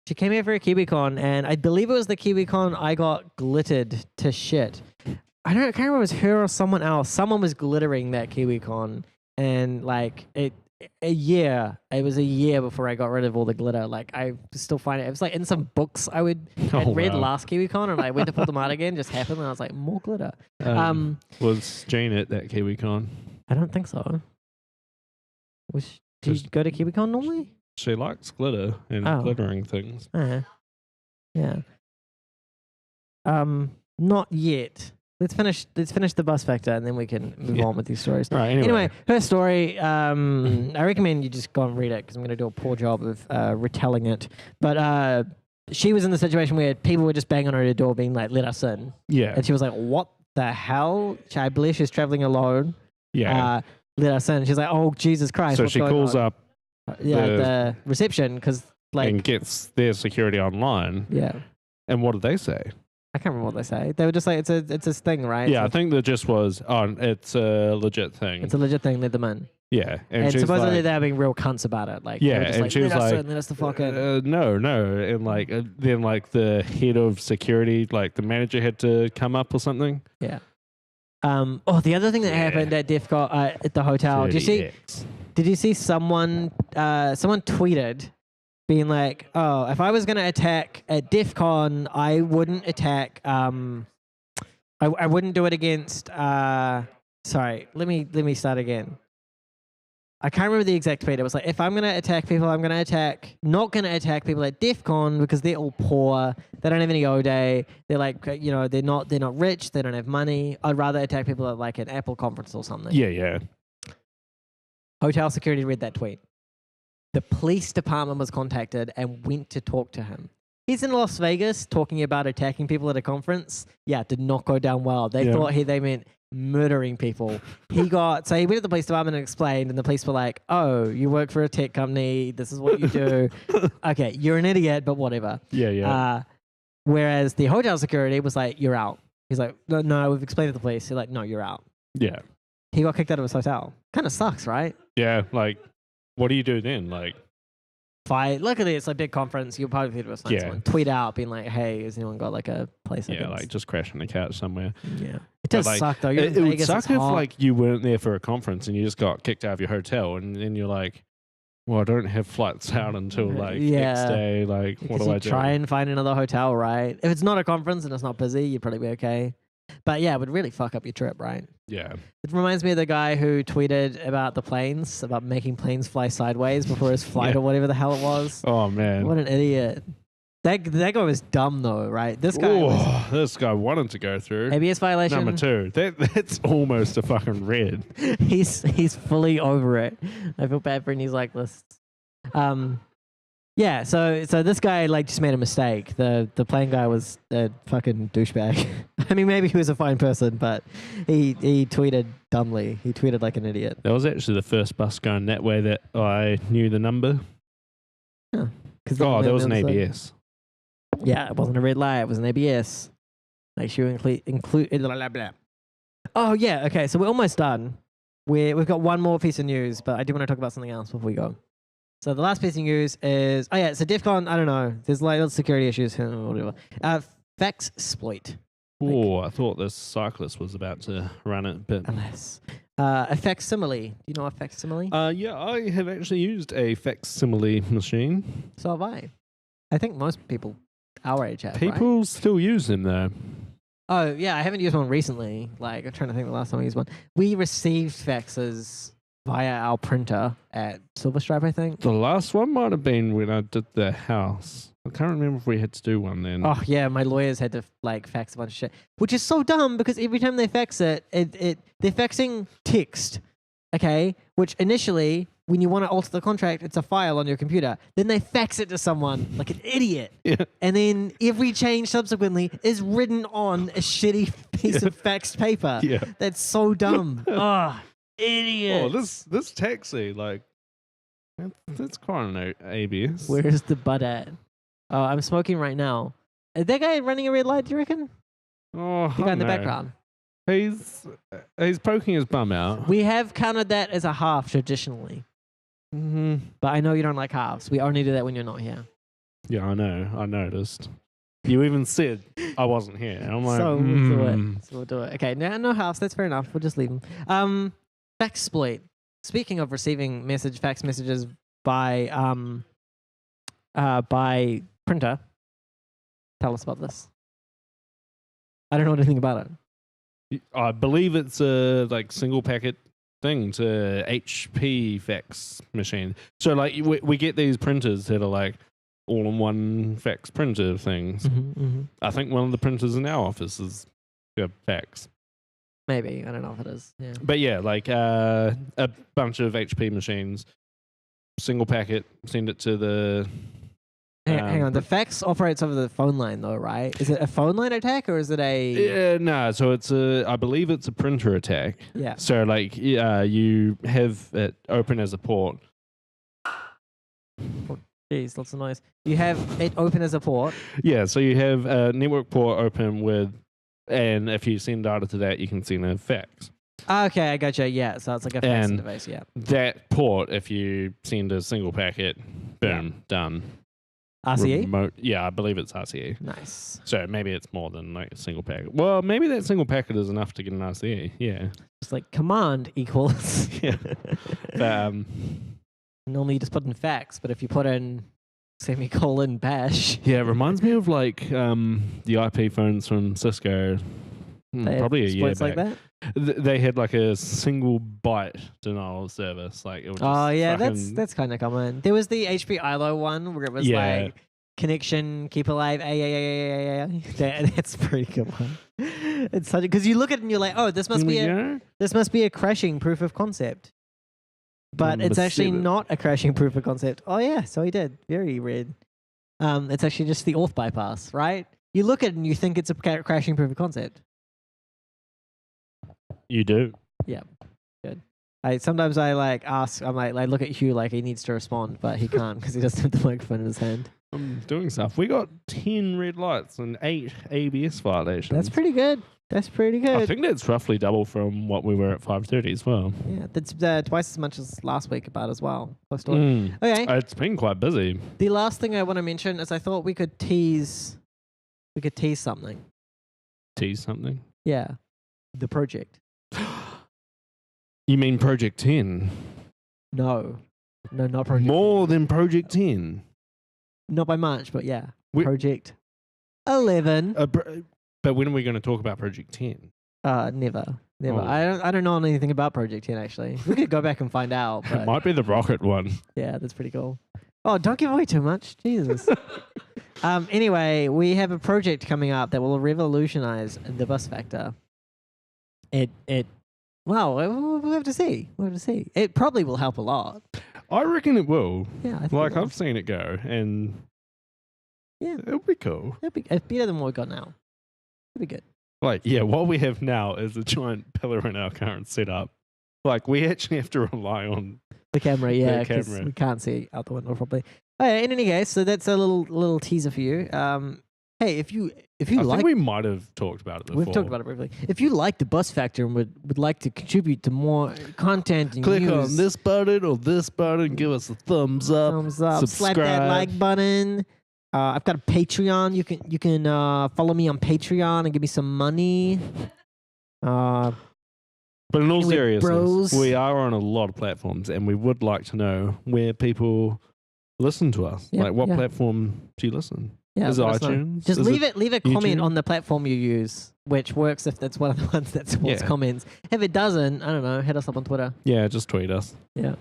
She came here for a KiwiCon, and I believe it was the KiwiCon I got glittered to shit. I can't remember if it was her or someone else. Someone was glittering that KiwiCon, and like it was a year before I got rid of all the glitter. Like I still find it. It was like in some books I would had read wow. last KiwiCon, and I went to pull them out again. Just happened, and I was like, more glitter. Was Jane at that KiwiCon? I don't think so. Did you Just- go to KiwiCon normally? She likes glitter and Oh. glittering things. Yeah. Not yet. Let's finish the bus factor, and then we can move Yeah. on with these stories. Right. Anyway, her story. I recommend you just go and read it because I'm going to do a poor job of retelling it. But she was in the situation where people were just banging on her door, being like, "Let us in," yeah, and she was like, "What the hell?" I believe she's traveling alone. yeah. Let us in. She's like, "Oh Jesus Christ!" So what's she going calls on?" up the reception because and gets their security online. yeah. And what did they say? I can't remember what they say. They were just like, it's a thing, right? Yeah, I It's think the gist was, it's a legit thing. a legit thing. Let them in. Yeah, And she's supposedly like, they're being real cunts about it. Like, they Yeah, were just and like, she was let us like, in, let us the fuck in. no, and like then like the head of security, like the manager had to come up or something. The other thing that Yeah. happened at DEF CON at the hotel. Did you see someone tweeted being like, oh, if I was going to attack at DEF CON, I wouldn't attack, I wouldn't do it against Sorry, let me start again. I can't remember the exact tweet. It was like, if I'm gonna attack people, I'm gonna not gonna attack people at DEF CON because they're all poor. They don't have any O Day. They're like, they're not rich. They don't have money. I'd rather attack people at like an Apple conference or something. Yeah. Hotel security read that tweet. The police department was contacted and went to talk to him. He's in Las Vegas talking about attacking people at a conference. Yeah, did not go down well. They thought they meant murdering people. So he went to the police department and explained, and the police were like, "Oh, you work for a tech company. This is what you do. Okay, you're an idiot, but whatever." Yeah. Whereas the hotel security was like, "You're out." He's like, "No, we've explained to the police." They're like, "No, you're out." Yeah. He got kicked out of his hotel. Kind of sucks, right? Yeah. Like, what do you do then? Like, Luckily, it's a big conference. You'll probably be able to find someone. Tweet out, being like, "Hey, has anyone got like a place?" like just crash on the couch somewhere. Yeah, it does suck though. It would suck if like you weren't there for a conference and you just got kicked out of your hotel, and then you're like, "Well, I don't have flights out until like next day. Like, what do I do?" Try and find another hotel, right? If it's not a conference and it's not busy, you'd probably be okay. But yeah, it would really fuck up your trip, right? Yeah. It reminds me of the guy who tweeted about the planes, about making planes fly sideways before his flight or whatever the hell it was. Oh man, what an idiot! That guy was dumb though, right? This guy wanted to go through ABS violation. Number 2. That's almost a fucking red. He's fully over it. I feel bad for him. He's like this. Yeah, so this guy like just made a mistake. The plane guy was a fucking douchebag. I mean, maybe he was a fine person, but he tweeted dumbly. He tweeted like an idiot. That was actually the first bus going that way that I knew the number. Yeah. There was an ABS. Yeah, it wasn't a red light. It was an ABS. Make sure you include blah, blah, blah. Oh, yeah. Okay, so we're almost done. We've got one more piece of news, but I do want to talk about something else before we go. So the last piece of news is, so DEF CON, I don't know. There's like lots of security issues, whatever. Faxsploit. I thought the cyclist was about to run it, but... Alas. A facsimile. Do you know a facsimile? Yeah, I have actually used a facsimile machine. So have I. I think most people our age have, People right? still use them, though. Oh, yeah, I haven't used one recently. Like, I'm trying to think the last time I used one. We received faxes via our printer at Silverstripe, I think. The last one might have been when I did the house. I can't remember if we had to do one then. Oh, yeah, my lawyers had to, like, fax a bunch of shit. Which is so dumb, because every time they fax it, they're faxing text, okay? Which initially, when you want to alter the contract, it's a file on your computer. Then they fax it to someone like an idiot. Yeah. And then every change subsequently is written on a shitty piece of faxed paper. Yeah. That's so dumb. Idiot. Oh, this taxi, like, that's quite an ABS. Where's the butt at? Oh, I'm smoking right now. Is that guy running a red light, do you reckon? Oh, The guy in the background. He's poking his bum out. We have counted that as a half traditionally. Mm-hmm. But I know you don't like halves. We only do that when you're not here. Yeah, I know. I noticed. You even said I wasn't here. I'm like, So we'll do it. So we'll do it. Okay, no halves. That's fair enough. We'll just leave them. Faxsploit. Speaking of receiving fax messages by printer, tell us about this. I don't know anything about it. I believe it's a like single packet thing to HP fax machine. So like we get these printers that are like all-in-one fax printer things. I think one of the printers in our office is fax. Maybe. I don't know if it is. Yeah. But yeah, like a bunch of HP machines, single packet, send it to the... Hang on. The fax operates over the phone line though, right? Is it a phone line attack or is it a... No, so it's I believe it's a printer attack. Yeah. So like you have it open as a port. Jeez, lots of noise. You have it open as a port. Yeah, so you have a network port open with... And if you send data to that, you can send a fax. Okay, I gotcha. Yeah, so it's like a fax interface, yeah. That port, if you send a single packet, boom, done. RCE? Remote, yeah, I believe it's RCE. Nice. So maybe it's more than like a single packet. Well, maybe that single packet is enough to get an RCE, yeah. It's like command equals. Yeah. But, normally you just put in fax, but if you put in semicolon bash. yeah, it reminds me of like the IP phones from Cisco. They have probably a year exploits back. like that. They had like a single byte denial of service. Like it would just Oh yeah, fucking- that's kind of common. There was the HP ILO one where it was Yeah. like connection keep alive. That's a pretty good one. It's such because you look at it and you're like, oh, this must be a crashing proof of concept. But Number it's actually 7. not a crashing proof of concept. Oh yeah, so he did. Very weird. It's actually just the auth bypass, right? You look at it and you think it's a crashing proof of concept. You do. Sometimes I like ask, I'm like look at Hugh like he needs to respond, but he can't because he doesn't have the microphone in his hand. I'm doing stuff. We got 10 red lights and 8 ABS violations. That's pretty good. That's pretty I good. think that's roughly double from what we were at 5:30 as well. Yeah, that's twice as much as last week about as well. Close to it. Mm. Okay. It's been quite busy. The last thing I want to mention is I thought we could tease something. Tease something. Yeah. The project. You mean Project 10? No, not project. More than Project 10. Not by much, but yeah. We- Project 11. But when are we going to talk about Project 10? Never. Oh. I don't know anything about Project 10 actually. We could go back and find out. It But might be the rocket one. yeah, that's pretty cool. Oh, don't give away too much. Jesus. Anyway, we have a project coming up that will revolutionize the bus factor. Well, we'll have to see. We'll have to see. It probably will help a lot. I reckon it will. Yeah, I think Like, it will. I've seen it go, and Yeah. it'll be cool. It's better than what we've got now. It'll be good. Like, yeah, what we have now is a giant pillar in our current setup. Like, we actually have to rely on. The camera, yeah, because camera. we can't see out the window properly. Oh, yeah, in any case, so that's a little teaser for you. Hey, if you I like, think we might have talked about it before. we've talked about it briefly. If you like the bus factor and would like to contribute to more content and Click news, on this button or this button. Give us a thumbs up. thumbs up, slap that subscribe. like button. I've got a Patreon. You can follow me on Patreon and give me some money. But in all Anyway, seriousness, bros. we are on a lot of platforms, and we would like to know where people listen to us. Yeah, Like, what yeah. platform do you listen? Yeah, Is it let us know. iTunes? Just Is leave it leave a comment YouTube? on the platform you use, which works if that's one of the ones that supports Yeah. comments. If it doesn't, I don't know, hit us up on Twitter. Yeah, just tweet us. Yeah.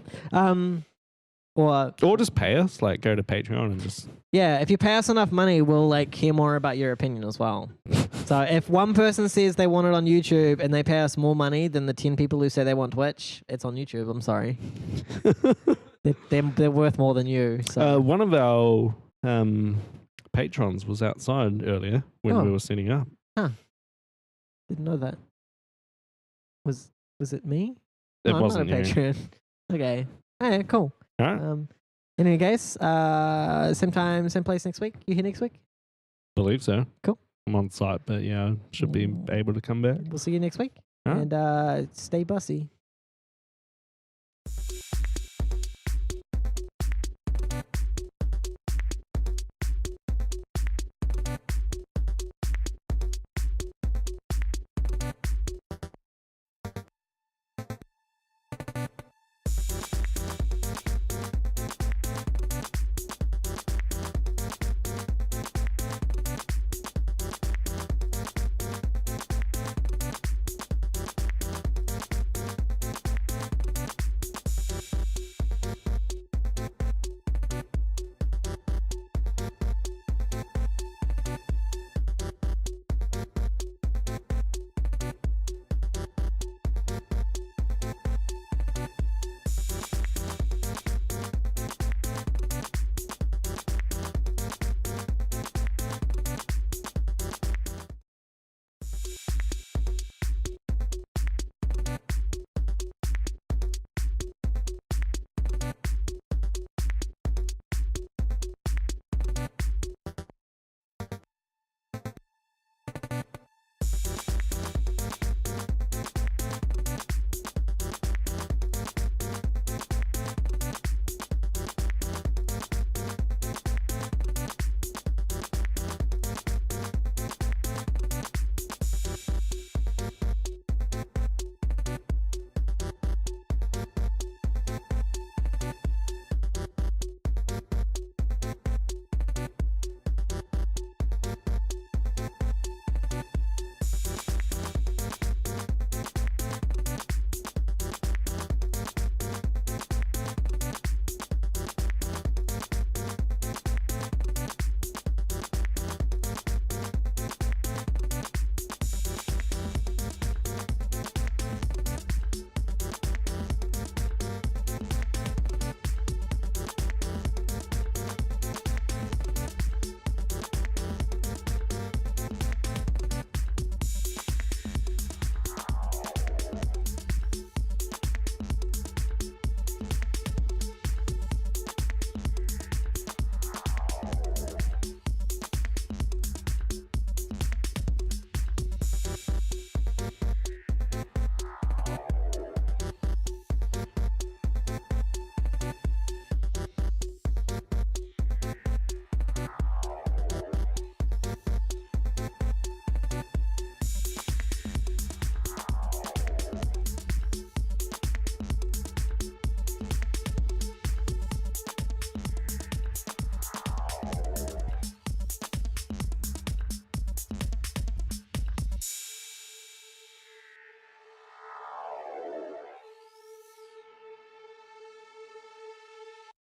Or Or just pay us. Like, go to Patreon and just. yeah, if you pay us enough money, we'll like hear more about your opinion as well. So if one person says they want it on YouTube and they pay us more money than the 10 people who say they want Twitch, it's on YouTube. I'm sorry. They're worth more than you. So One of our patrons was outside earlier when Oh. we were setting up. didn't know that. Was it me? It No, I'm wasn't not a you. Patreon. Okay. Yeah, cool. All right. In any case, same time, same place next week. You here next week? Believe so. Cool. I'm on site, but yeah, should be able to come back. We'll see you next week. All right. And stay bussy.